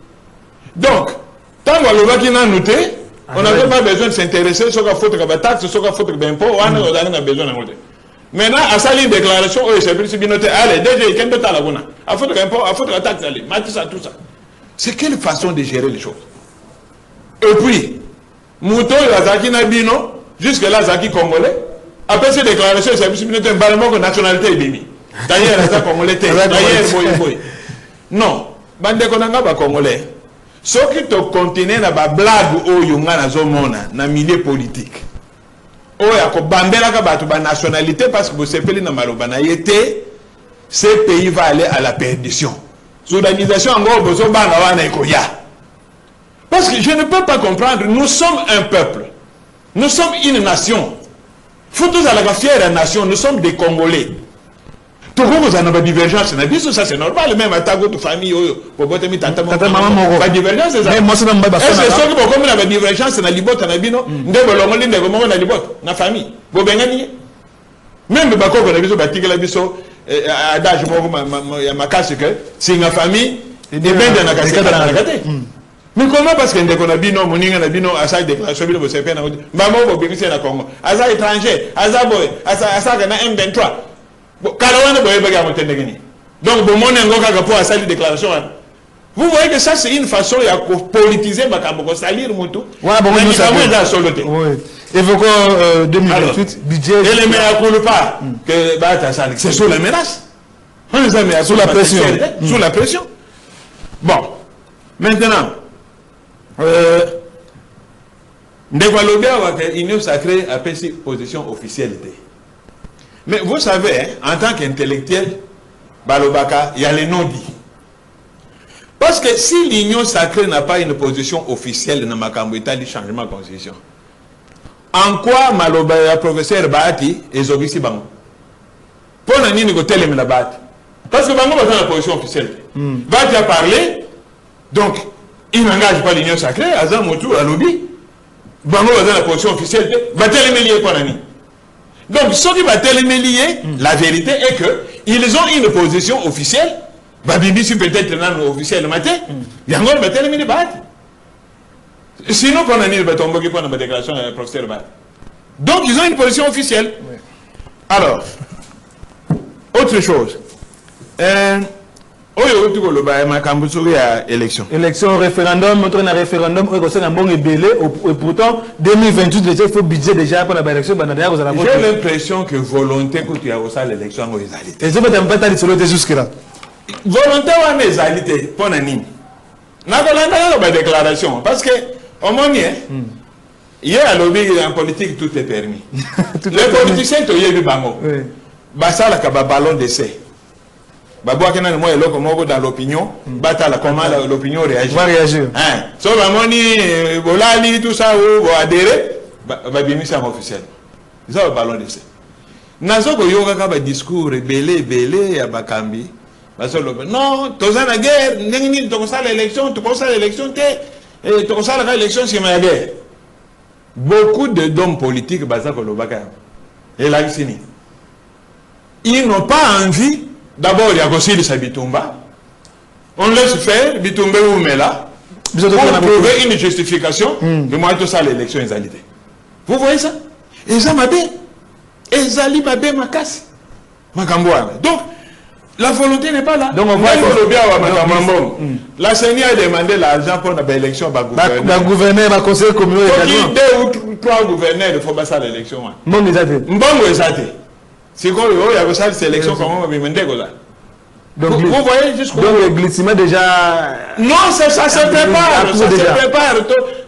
Donc tant que le qui n'a noté On n'avait pas besoin de s'intéresser sur la faute de la taxe, sur la faute de l'impôt, on a besoin de monter. Maintenant, à ça, une déclaration, c'est plus bien noté. Allez, déjà, il y a un la bonne. À faute de l'impôt, à faute de la taxe, allez, tout ça. C'est quelle façon de gérer les choses? Et puis, Mouton, Zaki Nabino, jusque-là, Zaki Congolais, après ces déclarations, c'est plus bien noté un ballon de nationalité et bimi. D'ailleurs, ça Congolais, d'ailleurs, boy. Non, bande konanga ba Congolais. Ce qui te continue na ba blague o yunga na zomona na milieu politique. O ya ko bambela ka batu ba nationalité parce que vous sepeli na maloba na yete, ce pays va aller à la perdition. Soudanisation en besoin banga wana ekoya. Parce que je ne peux pas comprendre, nous sommes un peuple. Nous sommes une nation. Faut tous à la fière nation, nous sommes des Congolais. Tout le monde a une divergence, ça c'est normal, même à ta famille, pour votre ami, tata, pas divergence, c'est ça. Est-ce que c'est comme la divergence, na libot, na bino, ndebo longoli, ndebo mongo na libot, na famille, vous bengani. Même le bako, on a vu batik la biso, adage, ma casse que, c'est une famille, et bien dans la casse. Mais comment parce que ndeko na bino, moninga na bino, asa déclaration bino, vous savez pas, maman, vous bénissez na Congo, asa étranger, asa boy, asa na M23. Donc, déclaration. Vous voyez que ça, c'est une façon de politiser, de salir Moutou. Évoquons 2028, budget. Et les meilleurs ne pas que c'est sous la menace. Sous la pression. Sous la pression. Bon, maintenant, l'Union sacrée a pris position officielle. Mais vous savez, hein, en tant qu'intellectuel, Balobaka, il y a les non-dits. Parce que si l'Union sacrée n'a pas une position officielle dans Makambo Italie, changement de constitution, en quoi le professeur Bahati et Zobisi Bango? Pour l'année, nous avons la Bahati. Parce que Bango a une position officielle. Bahati a parlé, donc il n'engage pas l'Union sacrée, Azam Moutou, à lobby. Bango a une position officielle, Bahati a lié pour l'année. Donc, ce qui va tellement lié, la vérité est qu'ils ont une position officielle. Babibi, si peut-être non officiel le matin, il y a encore tellement de bâti. Sinon, pendant une tombe qui prend la déclaration du professeur Bat. Donc, ils ont une position officielle. Oui. Alors, autre chose. Élection. Élection, référendum, notre référendum, et pourtant, 2028, déjà, il faut budget déjà pour l'élection. J'ai l'impression que volonté que tu as aussi l'élection en réalité. Et je ne peux pas dire jusque-là. Volonté ou réalité, pour l'année. N'a pas de déclaration. Parce que, au moins, il y a un lobby en politique, tout est permis. Les politiciens, tu y as vu Bango. Bassa, la ballon d'essai. Dans l'opinion, comment l'opinion réagit. Va réagir. Sauf à Moni, Bolali, tout ça, ou adhérer, va bien mis ça officiel. C'est ça le ballon d'essai. Nazo ko yoga ka ba discours belé à Bakambi. Non, tu as la guerre, tu as l'élection, tu as l'élection, tu as l'élection, c'est ma guerre. Beaucoup d'hommes politiques, et là, ils n'ont pas envie. D'abord, il y a aussi le Bitumba. On laisse faire, Bitumba ou Mela, pour trouver une justification de moi tout ça l'élection égalité. Vous voyez ça? Et ça m'a bien. Et Zali m'a bien ma casse. Donc, la volonté n'est pas là. Donc, on voit que la Seigneur a demandé l'argent pour l'élection. Le gouverneur, le conseil communal. Il y a 2 ou 3 gouverneurs qui font passer l'élection. Mbongo Ezate. C'est quoi il y a cette sélection comment on va me donc vous voyez jusqu'au donc le glissement déjà non ça se prépare ça se prépare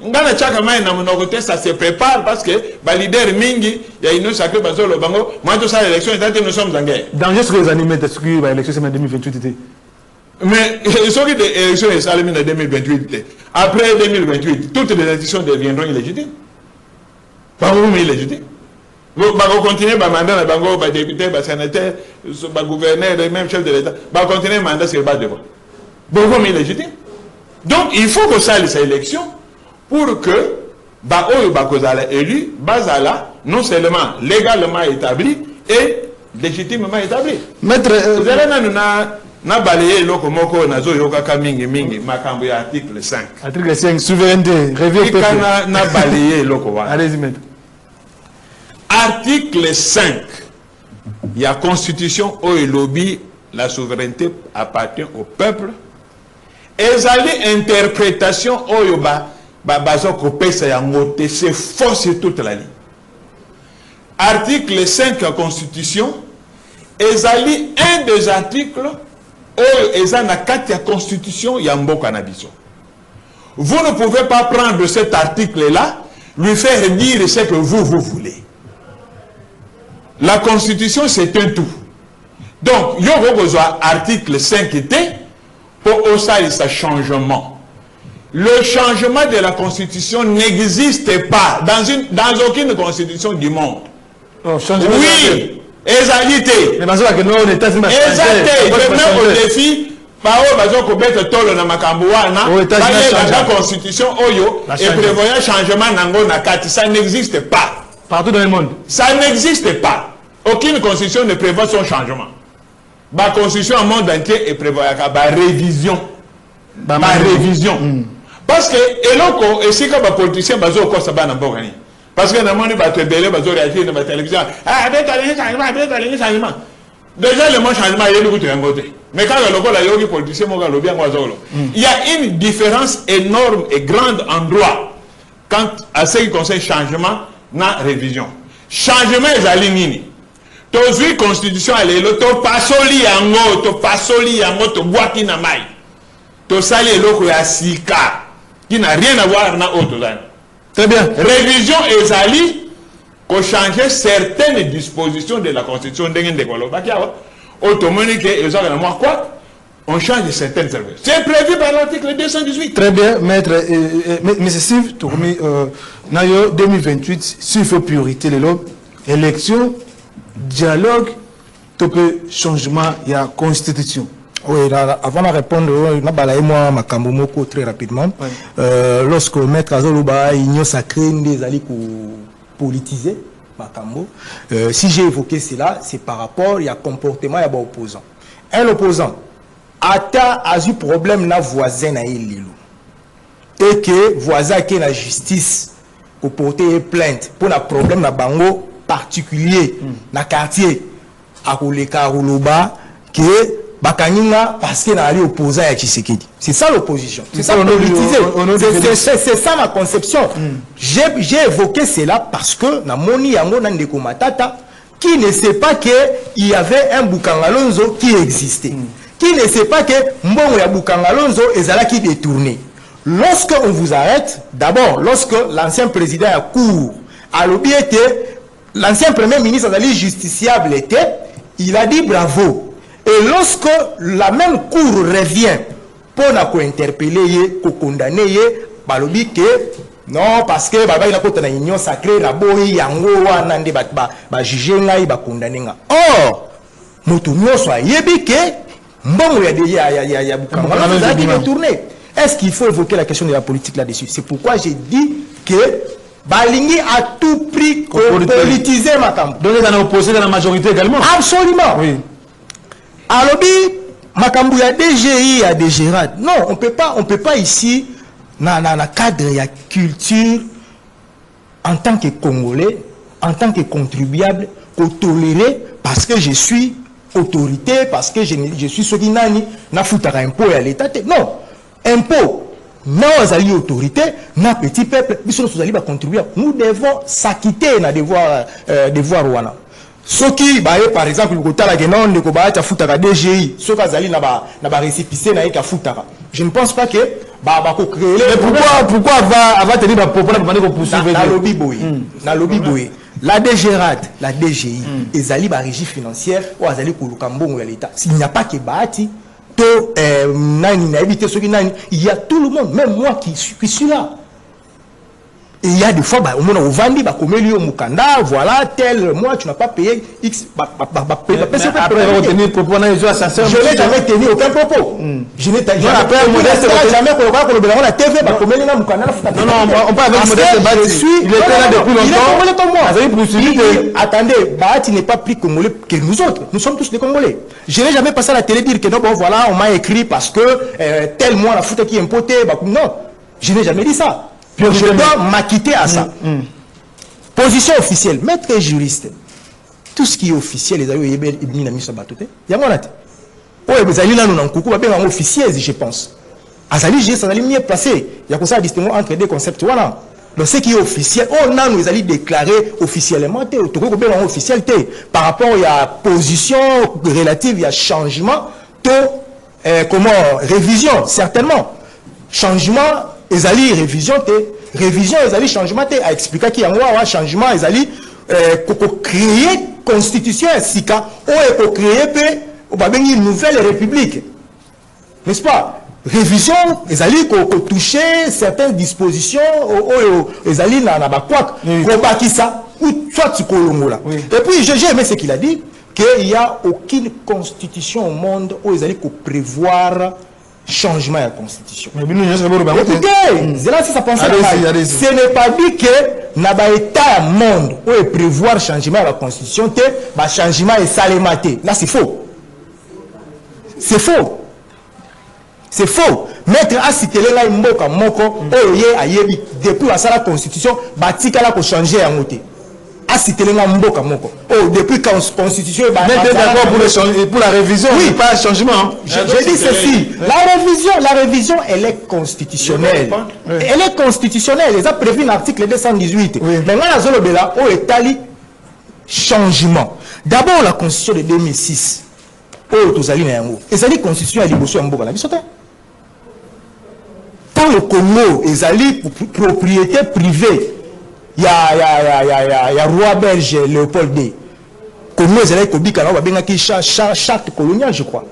ngana chaka mai na monokote ça se prépare parce que ba leader mingi il y a une sacrée bazolo bango moi tout ça l'élection nous sommes en guerre dans juste les animés de ce que l'élection c'est en 2028 était mais ce qui est élection est salué en 2028 après 2028 toutes les élections deviendront illégitimes pas vous illégitimes. Vous continuez à mandat, à député, à sénateur, à gouverneur, même chef de l'État. Vous continuez à mandat sur le bas de vous. Vous êtes illégitime. Donc, il faut que ça les élections pour que les élus, non seulement légalement établi et légitimement établi. Maître, vous avez na balayé loko moko nazo yoka mingi mingi makambo ya article 5. Article 5 souveraineté, réveil peuple. Na balayé loko wa. Allez-y maître. Article 5. Il y a constitution où il lobby la souveraineté appartient au peuple. Et ça interprétation où c'est faux sur toute la ligne. Article 5 de la constitution, ezali un des articles où il y a la constitution yambo cannabis. Vous ne pouvez pas prendre cet article-là, lui faire dire ce que vous voulez. La constitution, c'est un tout. Donc, il y a besoin article 5 était pour aussi ce changement. Le changement de la constitution n'existe pas dans aucune constitution du monde. Oh, oui, exact. Mais parce que nous, l'État, c'est même au défi, par la constitution, et prévoyant changement ça n'existe pas. Partout dans le monde. Ça n'existe pas. Aucune constitution ne prévoit son changement. La constitution au monde entier prévoit la révision. La révision. Parce que, et si les politiciens sont au cours de parce que nous avons réagi dans la télévision. Déjà, le mot changement, il y a un côté. Mais quand les politiciens il y a une différence énorme et grande en droit quant à ce qui concerne changement na révision. Changement est à l'inini. Tozui constitution elle est to pasoli yango to boaki na mai. To sali eloko ya sika qui n'a rien à voir na autre. Très bien. Révision est ali pour changer certaines dispositions de la constitution d'engin de Kolo. Bakia automonique et ça moi quoi? On change certaines services. C'est prévu par l'article 218. Très bien, maître. Mais c'est Steve, 2028, s'il faut priorité, élection, dialogue, changement, il y a constitution. Oui, avant de répondre, moi, Makambo Moko très rapidement. Lorsque le maître Azoloba, il sacré des alliés politisés, Makambo, si j'ai évoqué cela, c'est par rapport à comportement de l'opposant. Un opposant, Ata a eu problème na voisin na Lilo. Et que voisin qui la justice pour porter plainte pour un problème na bango particulier na quartier à Koleka Rouloba que bakaninga parce que na ali opposant à Tshisekedi. C'est ça l'opposition. C'est ça politiser. C'est ça ma conception. J'ai évoqué cela parce que na moni yango na ndeko matata qui ne sait pas que il y avait un Bukangalonzo qui existait. Qui ne sait pas que Mbongo ya Bukangalonzo est qui détourné. Lorsque on vous arrête, d'abord, lorsque l'ancien président a cours, à l'objet était, l'ancien premier ministre justiciable était, il a dit bravo. Et lorsque la même cour revient pour interpeller, pour condamner, balobi que non, parce que baba il a côté na union sacrée, la boy yango wana nde ba juger ngai ba condamner nga. Or, mutu nyoso yebi que Mbongo ya Bukangalonzo qui est tourné. Est-ce qu'il faut évoquer la question de la politique là-dessus? C'est pourquoi j'ai dit que Balingi a tout pris pour politiser Makambo. Donc il est opposé dans la majorité également. Absolument. Oui. Alors, Makambo, il y a DGI, il y a DGRAD. Non, on peut pas ici, dans le cadre de la culture, en tant que Congolais, en tant que contribuable, tolérer parce que je suis autorité, parce que je suis ce qui n'a foutara impôt à l'État. Non, impôt, n'a autorité, n'a petit peuple, nous contribuer. Nous devons s'acquitter na devoir wana. Ce qui, par exemple, le côté la genon de kobacha foutara DGI, ce qui n'a récépissé n'a ka foutara. Je ne pense pas que créer. Mais pourquoi va tenir la population pour poursuivre na lobby boy, na lobby boy. La DGRAD, la DGI, les alliés la régie financière ou les alliés Kolukambo l'État. S'il n'y a pas que Bahati, il y a tout le monde, même moi qui suis là. Et il y a des fois, au moins, on vend, comme il y a Mukanda, voilà, tel mois, tu n'as pas payé X. Après, retenir propos, je n'ai jamais tenu aucun propos. Je n'ai jamais la TV, non, on parle avec Modeste Bati. Il était là depuis longtemps. Attendez, Bati n'est pas plus congolais que nous autres. Nous sommes tous des Congolais. Je n'ai jamais passé à la télé dire que non, bon, voilà, on m'a écrit parce que tel mois, la foot qui est impoté. Non, je n'ai jamais dit ça. Je dois m'acquitter à ça. Position officielle, maître juriste. Tout ce qui est officiel, les amis, il y a mis ça batoté. Il y a mon atte. Oh, les amis, là, nous n'en coucou, pas bien officiel, je pense. Azali, j'ai ça, mieux placé. Il y a comme ça, distinction entre deux concepts. Voilà. Donc, ce qui est officiel, on a, nous allons déclarer officiellement, officialité. Par rapport à la position relative, il y a changement, comment, révision, certainement. Changement, ezali révision ezali changement a expliqué qu'il y a un changement ezali créer constitution sika ou créer une nouvelle république, n'est-ce pas? Révision ezali toucher certaines dispositions ezali na bakwak ko bakisa ou soit kolongola. Et puis j'ai aimé ce qu'il a dit, qu'il n'y a aucune constitution au monde où ezali ko prévoir changement de la constitution. Écoutez, c'est là si ça pense à ce n'est pas dit que n'a pas état monde où prévoir changement de la constitution, le changement est salématé. Là c'est faux. C'est faux. C'est faux. Mettre à citer là mboka moko depuis la constitution, batika la ko changer en moté. Oh, depuis quand la constitution est d'accord pour la révision, oui, pas le changement. Je dis ceci, la révision, elle est constitutionnelle. Elle est constitutionnelle. Elle a prévu l'article 218. Maintenant, la zone de là, où est allé changement. D'abord, la constitution de 2006. Oh, tous allés dans le et ça dit constitution à l'Ibosso en Boba. Dans le Congo, ils allaient propriété privée. Il y a roi belge Léopold II. Comme nous, ils ont une charte coloniale, je crois.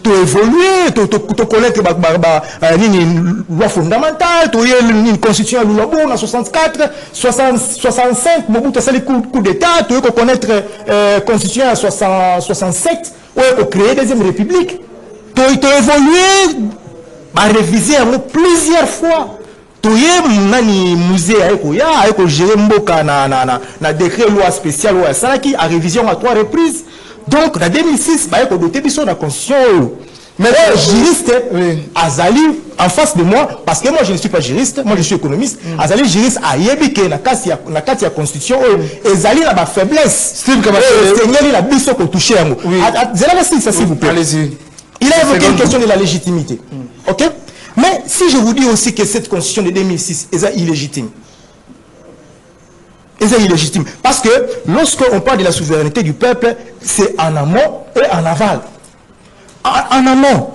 Tu évoluer, tu connaître une loi fondamentale, tu as une constitution à Lulabo en 64, 65, Mobutu a fait le coup d'État, tu as connaître la constitution en 67, tu as créé la deuxième république. Tu as évolué, révisé plusieurs fois. Nani musée a géré Mboka na décret loi spéciale qui a révision à 3 reprises. Donc en 2006 il a doté de la constitution. Mais juriste Azali en face de moi, parce que moi je ne suis pas juriste, moi je suis économiste. Azali juriste a yebike na kati ya constitution Azali na ba faiblesse. Seigneur il a biso ko toucher ngo. Ça s'il vous plaît. Allez-y. Il a évoqué une question de la légitimité. OK? Mais si je vous dis aussi que cette constitution de 2006 est illégitime. C'est illégitime. Parce que lorsqu'on parle de la souveraineté du peuple, c'est en amont et en aval. En amont,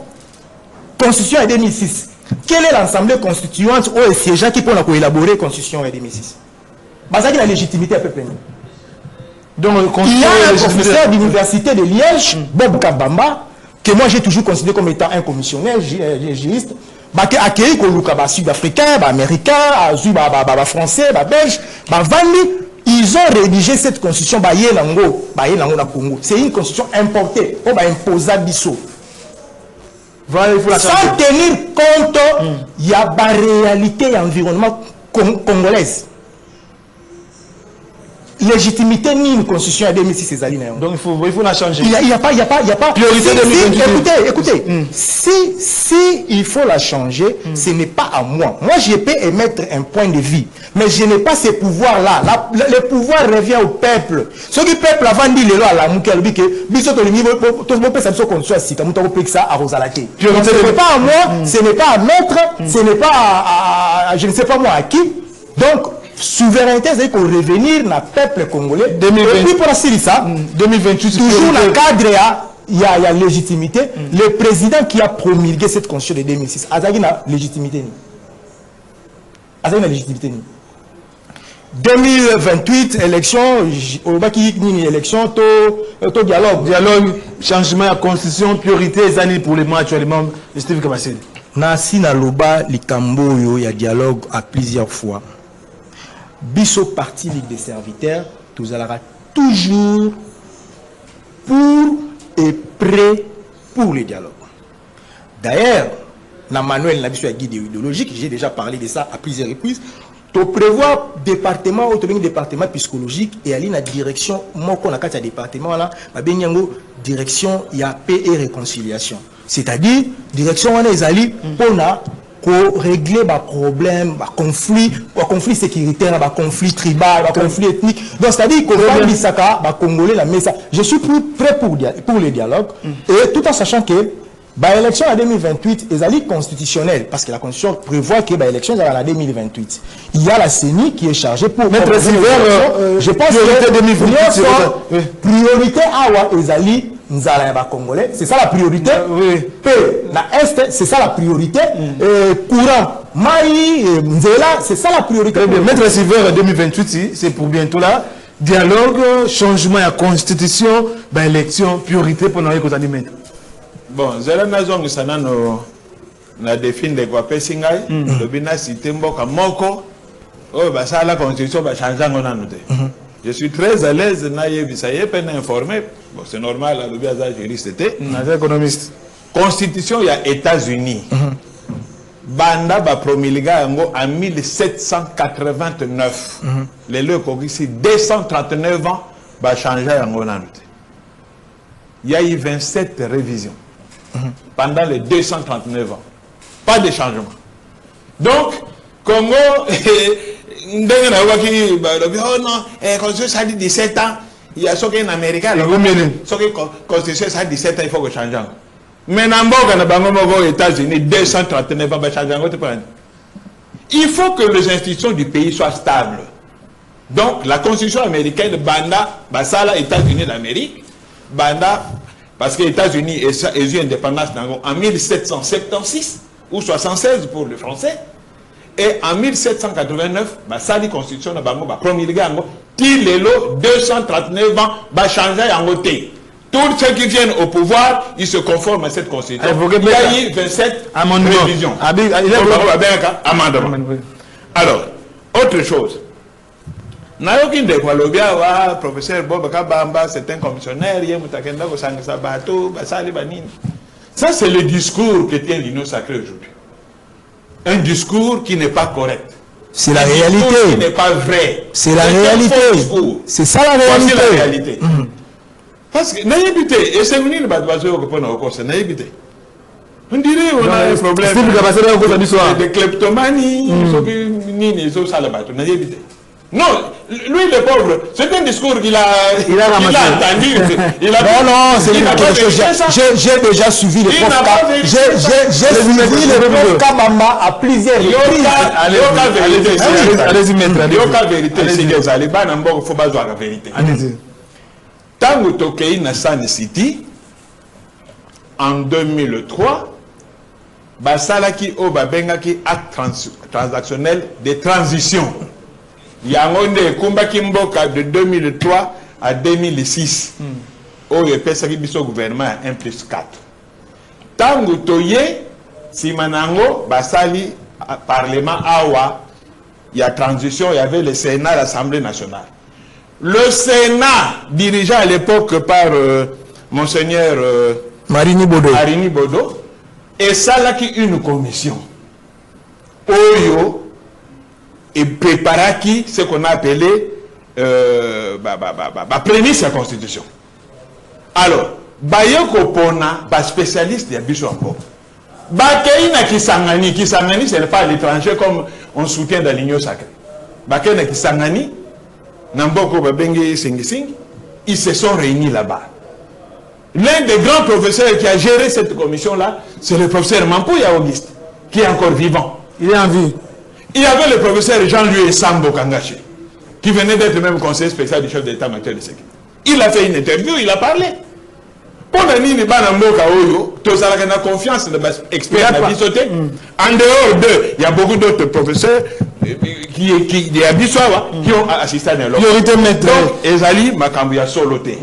constitution de 2006. Quelle est l'assemblée constituante ou ces gens qui peuvent élaborer la constitution de 2006? Basé la légitimité à peuple. Donc, il y a un professeur d'université de Liège, Bob Kabamba, que moi j'ai toujours considéré comme étant un commissionnaire juriste. Accueilli comme sud-africain, américain, français, belge, ils ont rédigé cette constitution Congo. C'est une constitution importée, imposée biso. Sans tenir compte, il y a la réalité et l'environnement congolaise. Légitimité ni une constitution à 2006 donc il faut la changer. Il n'y a pas priorité de écoutez, si il faut la changer, ce n'est pas à moi. Moi je peux émettre un point de vue, mais je n'ai pas ces pouvoirs là. Le pouvoir revient au peuple. Ce qui peuple avant dit les lois à la moukel que biso to lingi to peut ça qu'on soit si comme to peut que ça à Rosalate. Ce n'est pas à moi, ce n'est pas à mettre, ce n'est pas à je ne sais pas moi à qui. Donc souveraineté, c'est qu'on revenir dans le peuple congolais. 2020, et puis pour assurer ça, 2028, toujours dans le cadre, il y a légitimité. Le président qui a promulgué cette constitution de 2006, Azagi n'a légitimité. 2028, élection, élection, dialogue, changement de la constitution, priorité, les années pour les mois actuellement, Steve Kabassé. Nasi na loba likambo yo ya dialogue à plusieurs fois. Bisso parti Ligue des serviteurs, tout allera toujours pour et prêt pour le dialogue. D'ailleurs, dans Manuel Nabiso a guide idéologique, j'ai déjà parlé de ça à plusieurs reprises. Tu prévois département, autonomie département psychologique et aller dans la direction, moi qu'on a quatre départements là, direction il y a paix et réconciliation. C'est-à-dire direction on est allé pour régler les problèmes, les conflits sécuritaires, les conflits tribaux, les conflits ethniques. Donc c'est-à-dire qu'on va dire ça, Congolais la messa. Je suis prêt pour le dialogue et tout en sachant que l'élection en 2028 est constitutionnelle parce que la constitution prévoit que l'élection est en 2028. Il y a la CENI qui est chargée pour mettre je pense que priorité à Ezali Nzala Congolais, c'est ça la priorité. La Est, c'est ça la priorité. Courant, Maï, Nzela, c'est ça la priorité. Mettre Silver 2028, c'est pour bientôt là. Dialogue, changement de la constitution, élection, priorité pour nous mettre. Bon, Zela Nazong Sanano na défini de quoi Pessingai, le bina cité Mboka Moko, oh, bah ça la constitution va changer en anote. Je suis très à l'aise, ça y est, peine informé. Bon, c'est normal, le biasa juriste était. Économiste. Constitution, il y a États-Unis. Banda ba promulga en 1789. Les leux ici 239 ans va changer en anote. Il y a eu 27 révisions pendant les 239 ans. Pas de changement. Donc, Congo, oh non, Constitution ça dit 17 ans, il y a ce qui est en Amérique, ce qui est Constitution ça dit 17 ans, il faut que change. Mais aux États-Unis, 239 ans, va changer. Il faut que les institutions du pays soient stables. Donc, la Constitution américaine, Banda, Basala, États-Unis d'Amérique, Banda, parce que les États-Unis ont eu indépendance en 1776 ou 76 pour les Français, et en 1789, la Constitution a promulgué qu'il est 239 ans, va changer en côté. Tous ceux qui viennent au pouvoir, ils se conforment à cette Constitution. Il y a eu 27 révisions. Alors, autre chose. Nayoki ndekwa lobia wa professeur Bob Kabamba, c'est un commissionnaire, yemutakenda ko sangisa bato, basali banini. Ça c'est le discours que tient l'Union sacrée aujourd'hui. Un discours qui n'est pas correct. C'est la réalité. Qui n'est pas vrai. C'est la réalité. C'est ça la réalité. C'est la réalité. Parce que naïbité, et c'est venu le batbazo que pour nous c'est naïbité. On dirait on a un problème de kleptomanie, naïbité. Non, lui le pauvre, c'est un discours qu'il a entendu. Non, c'est j'ai déjà suivi le prof. J'ai suivi le prof Kamama à plusieurs reprises. Allez-y, maître. La vérité, c'est que ça, les bancs il faut pas voir la vérité. Tant que Tokei na San City, en 2003, Basalaki Obabengaki acte transactionnel de transition. Il y a un combat qui de 2003 à 2006. Où il y a un gouvernement 1+4. Tant que Toye, si Manango, Basali, Parlement Awa, il y a transition, il y avait le Sénat, l'Assemblée nationale. Le Sénat, dirigé à l'époque par Monseigneur Marini Bodo, et ça là qui une commission. Oyo, et préparer qui ce qu'on a appelé prémisse de la constitution. Alors, Bayoko Pona, spécialiste de Bicho encore. Bakeina Kisangani, ce n'est pas l'étranger comme on soutient dans l'Union sacrée. Bakeina Kisangani, Namboko Babenge Sengising, ils se sont réunis là-bas. L'un des grands professeurs qui a géré cette commission-là, c'est le professeur Mampouya Auguste, qui est encore vivant. Il est en vie. Il y avait le professeur Jean-Louis Sambo Kangaché, qui venait d'être même conseiller spécial du chef d'État-major de sécurité. Il a fait une interview, il a parlé. Pendant qu'il y a confiance dans les experts de la bisoté. En dehors d'eux, il y a beaucoup d'autres professeurs qui ont assisté à l'autre. Donc, Ezali Makambuya Soloté.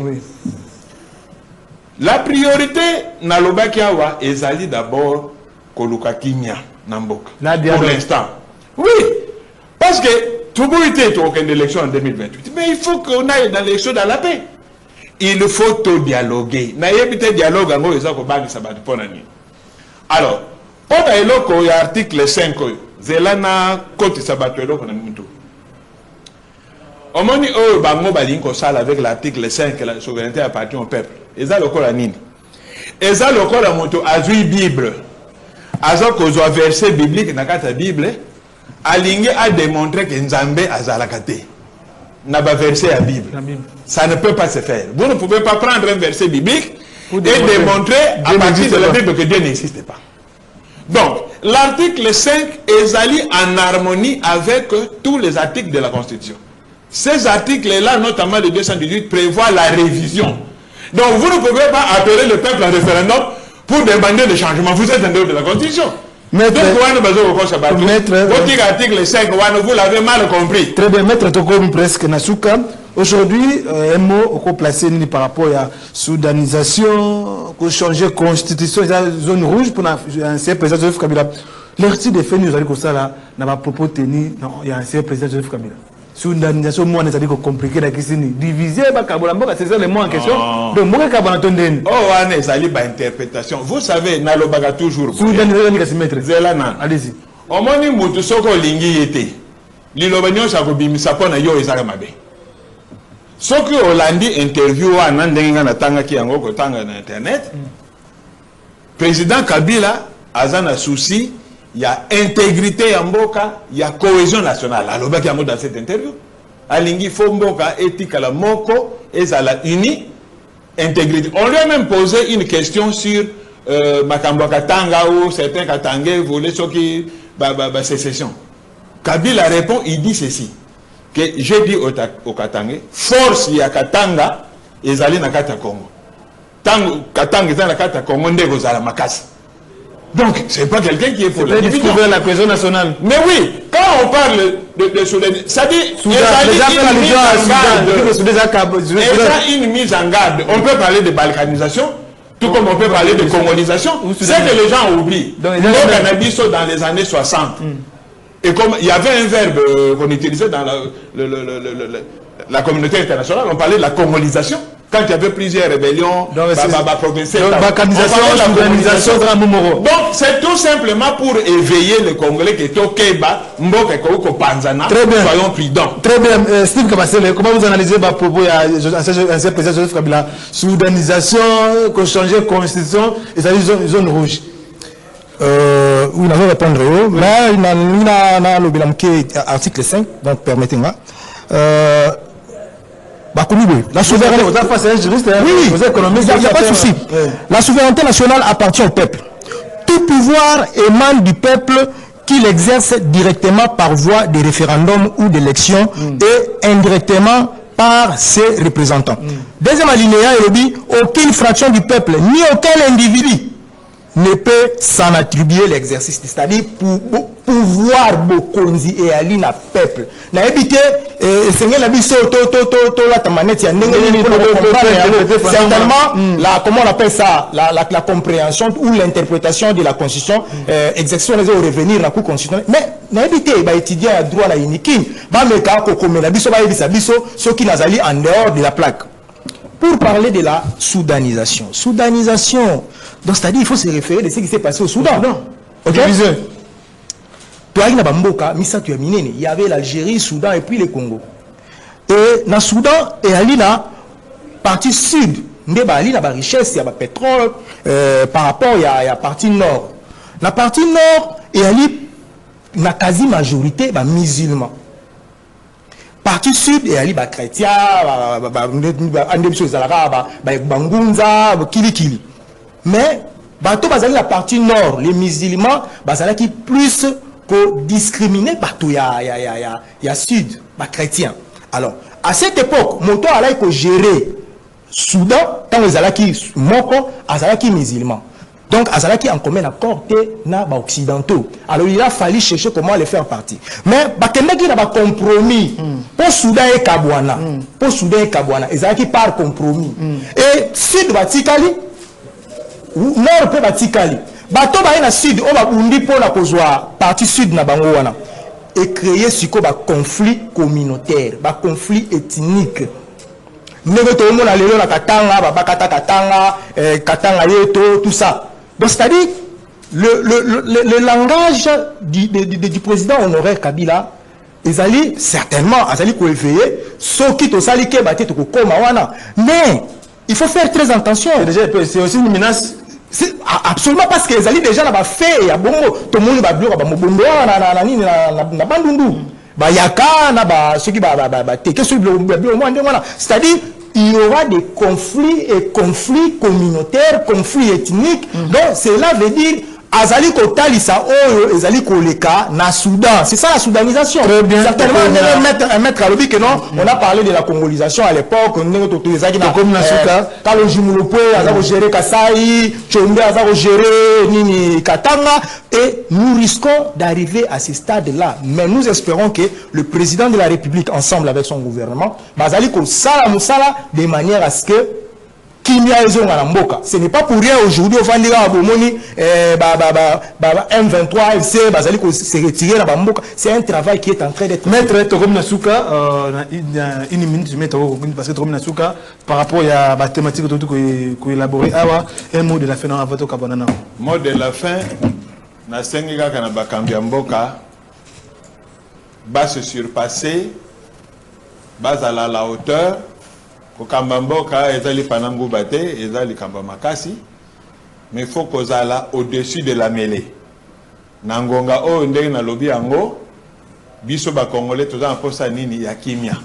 La priorité, Nalobakiawa, Ezali d'abord Koluka Kinya Namboka. Pour l'instant. Oui, parce que tout le monde était au élection en 2028. Mais il faut qu'on aille dans l'élection dans la paix. Il faut tout dialoguer. Il y a un dialogue en gros, alors, pour l'article 5, Zelana Côte Sabatelo, au moment où Bango Balinko sale avec l'article 5, la souveraineté appartient au peuple. Et ça, le corps à Nini. Et ça, le corps à Moto, a vu Bible. A ça, qu'on a verset biblique dans la Bible, Alingue a démontré que Nzambe a Zalakate. N'a pas versé la Bible. Ça ne peut pas se faire. Vous ne pouvez pas prendre un verset biblique et démontrer à partir de la Bible que Dieu n'existe pas. Donc, l'article 5 est allé en harmonie avec tous les articles de la Constitution. Ces articles-là, notamment le 218, prévoient la révision. Donc, vous ne pouvez pas appeler le peuple en référendum pour demander le changement. Vous êtes en dehors de la Constitution. Maître, votre article 5, vous l'avez mal compris. Très bien, maître Tokomi presque Nasuka. Aujourd'hui, un mot qu'on placé par rapport à la soudanisation, qu'on changer la constitution, la zone rouge pour l'ancien président Joseph Kabila. L'article des faits nous a dit que ça là n'a pas propos tenu, il y a un ancien président Joseph Kabila. Soudanisation, moi, on a dit que compliqué la question. Diviser, c'est le mot en question. Donc, moi, je vais attendre. Oh, on est allé par interprétation. Vous savez, Nalobaga toujours. Allez-y. Au moins, nous tous soko lingi était. L'Ilobanyo Sakobimi Sapona Yo Isaramabe. Soko Hollandi interview à Nandenga Natanga qui en gros tanga na internet. Président Kabila a un souci. Il y a intégrité en Mboka, il y a cohésion nationale. Alors, il y a dans cette interview. Alingi Fomboka, éthique à la Moko, et à la uni, intégrité. On lui a même posé une question sur Makambo Katanga ou certains Katangais voulaient ce qui sécession. Kabila répond, il dit ceci. Que j'ai dit au Katangais, force il y a Katanga, et Zali na Kata Congo. Katanga est dans la Kata Congo, ndego zala makasi. Donc, ce n'est pas quelqu'un qui est pour la division. La cohésion nationale. Mais oui, quand on parle de souveraineté, ça dit qu'il y a une mise en garde. On peut parler de balkanisation, tout comme on peut parler de congolization. C'est que les gens oublient. Donc, dans les années 60. Et comme il y avait un verbe qu'on utilisait dans la communauté internationale, on parlait de la congolisation. Quand il y avait plusieurs rébellions, donc c'est tout simplement pour éveiller les Congolais qui étaient au Keba, Mboka Kouko Panzana. Soyons prudents. Très bien. Steve Kabasele, comment vous analysez le propos de l'ancien président Joseph Kabila? Soudanisation, qu'on change la constitution, et ça dit zone rouge. Oui, on va répondre. Là, il y a l'article 5, donc permettez-moi. La souveraineté, oui, il n'y a pas de souci. La souveraineté nationale appartient au peuple. Tout pouvoir émane du peuple qui l'exerce directement par voie de référendum ou d'élection et indirectement par ses représentants. Deuxième alinéa, il dit aucune fraction du peuple ni aucun individu ne peut s'en attribuer l'exercice, c'est-à-dire pour pouvoir bokonzi et ali na peuple. Na habité Seigneur la biso la tamanette ya certainement la comment on appelle ça la compréhension ou l'interprétation de la constitution exercice les revenir la cour constitutionnelle mais na habité ba étudiant à droit la unique ba meka ko comme la biso ba yebisa biso ceux qui nazali en dehors de la plaque. Pour parler de la soudanisation. Donc, c'est-à-dire qu'il faut se référer de ce qui s'est passé au Soudan. Non. Ok. Il y avait l'Algérie, le Soudan et puis le Congo. Et dans le Soudan, il y a la partie sud. Il y a la richesse, il y a le pétrole. Par rapport à la partie nord. La partie nord, il y a la quasi-majorité des musulmans. Partie sud, il y a les chrétiens, mais la partie nord, les musulmans, qui plus que discriminés partout, il y a sud, les chrétiens. Alors, à cette époque, Moto a géré Soudan, quand les Alaki Moko, Azalaki musulmans. Donc, Azalaki en commun accord que na occidentaux. Alors, il a fallu chercher comment les faire partie. Mais, il y a un compromis. Pour Soudan et Kabwana. Pour Soudan et Kabwana. Azalaki par compromis. Et Sud Batikali, Nord peut Batikali. Bato ba na Sud, on va undi pour la kozwa partie Sud na Bangowana. et créer ce qu'on conflit communautaire, conflit ethnique. Ndenge tout le monde a lelo na katanga, babakata katanga, katanga yeto, tout ça. Donc c'est-à-dire le langage du président honoraire Kabila, ezali certainement azali ko éveiller soki to sali ke baté to koma wana, mais il faut faire très attention. C'est aussi une menace. Absolument, parce que ezali déjà na ba fait ya bongo to moni ba bloka ba mobombo na nini na bandundu ba yaka na ba soki ba teke so bloka mwande wana, c'est-à-dire il y aura des conflits et conflits communautaires, conflits ethniques. Donc cela veut dire azali kotalisa oyo ezali koleka na Soudan. C'est ça la soudanisation. Très bien. Certainement un maître à l'objet que non, on a parlé de la congolisation à l'époque, comme Nasuka, Kalo Jimulopwe, azako gérer Kasai, Chombe azako gérer Nini Katanga, et nous risquons d'arriver à ce stade-là. Mais nous espérons que le président de la République, ensemble avec son gouvernement, bazali ko sala musala de manière à ce que ce n'est pas pour rien aujourd'hui au Fandira Bomoni M23 FC bazali ko se retirer na Mboka. C'est un travail qui est en train d'être maître Tokom Nasuka une minute maître parce que Tokom Nasuka par rapport à la thématique que élaborer un mot de la fin dans votre cabana. Mot de la fin na sengiga kana bakambia Mboka va se surpasser bas à la hauteur. Kokambamboka ezali panangu bate ezali kamba makasi, mais faut kozala au-dessus de la mêlée. Nangonga o ndenge na lobi yango biso ba congolais toza na posa nini ya kimia.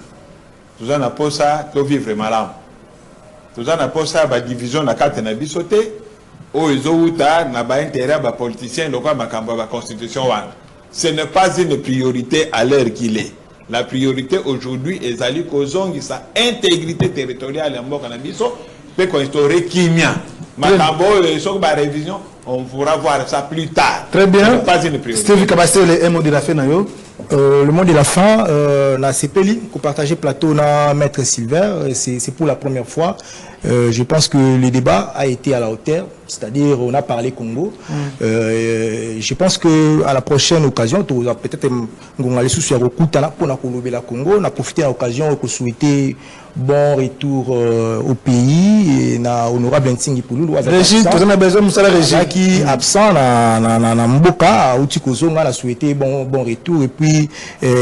Toza na posa to vivre malamu. Toza na posa ba division na kate na biso te o ezouta na ba intérêt ba politiciens lokwa makambo ba constitution wana. Ce n'est pas une priorité à l'heure qu'il est. La priorité aujourd'hui est d'aller kozongi sa intégrité territoriale en Mboka na biso peut instaurer Kimia. Makambo sur la révision, on pourra voir ça plus tard. Très bien. Pas une priorité. Steve Kabasté le mot de la fin nayo. Le mot de la fin, na CPLI, qu'on partageait plateau na Maître Silver, c'est pour la première fois. Je pense que le débat a été à la hauteur, c'est-à-dire on a parlé Congo. Je pense que à la prochaine occasion, peut-être on aller sous Rokutana pour na Congo, on a profité de l'occasion pour souhaiter bon retour au pays et na honorable Ntingi Poulou. Régis, on a besoin de ça Régis qui absent na Mboka, outi kozonga na souhaité bon retour et puis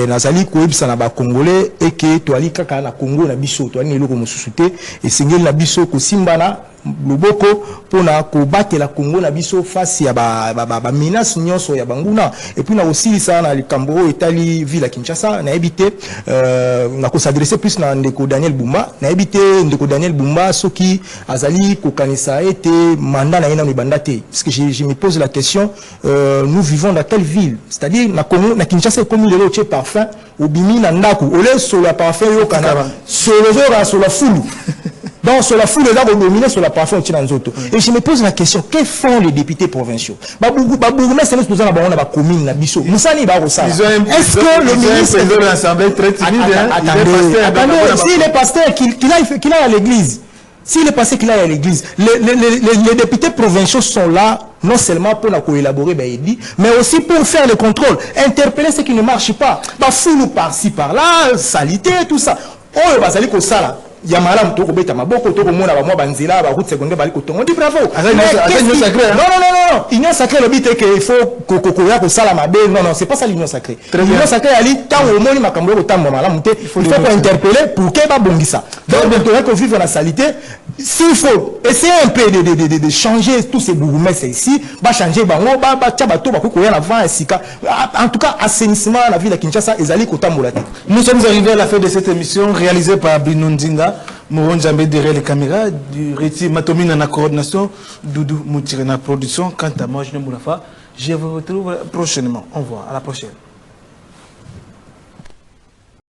nazali koyebisa na ba congolais et que toali kaka na Congo na biso toali eloko mosusuté et singeli na biso ko simbana loboko pona ko batela Congo na biso face ya ba menace nyonso ya banguna et puis na aussi ça na likambo etali ville à Kinshasa na éviter na ko s'adresser plus na ndeko Daniel Bumba na éviter ndeko Daniel Bumba soki azali ko kanisa été mandat na ina bandate parce que je me pose la question nous vivons dans quelle ville, c'est-à-dire na Congo na Kinshasa comme le rocher parfum au bimi na ndako ole sur la parfum yo kana solo sur la foule. Donc, sur la foule, là, on domine sur la parfum au Nzoto. Et je me pose la question, que font les députés provinciaux? Est-ce que le ministre... Attendez, si les pasteurs qu'il aille à l'église, si les pasteurs qu'il aille à l'église, les députés provinciaux sont là, non seulement pour élaborer, mais aussi pour faire le contrôle, interpeller ce qui ne marche pas. Foule par-ci, par-là, salité, tout ça. Oh, basali ko sala. Yamala mtoko beta maboko toko mona ba mwa banzela ba route secondaire bali ko tongo di bravo. Union sacrée. Non. Union sacrée le but est que il faut kokoya ko sala mabe. Non, c'est pas ça l'union sacrée. L'union sacrée ali tant au moni makambo ko tambo mala mute. Il faut interpeller pour que ba bongisa. Donc on doit vivre la salité. S'il faut essayer un peu de changer tous ces bourgmestres ici, ba changer bango ba tchabato ba ko ya na vent sika. En tout cas assainissement la ville de Kinshasa ezali ko tambola. Nous sommes arrivés à la fin de cette émission réalisée par Binondinga. Moron Djambé derrière les caméras, du Réti Matomina na coordination, Doudou Moutirena production. Quant à moi, je ne Moulafa, je vous retrouve prochainement. Au revoir, à la prochaine.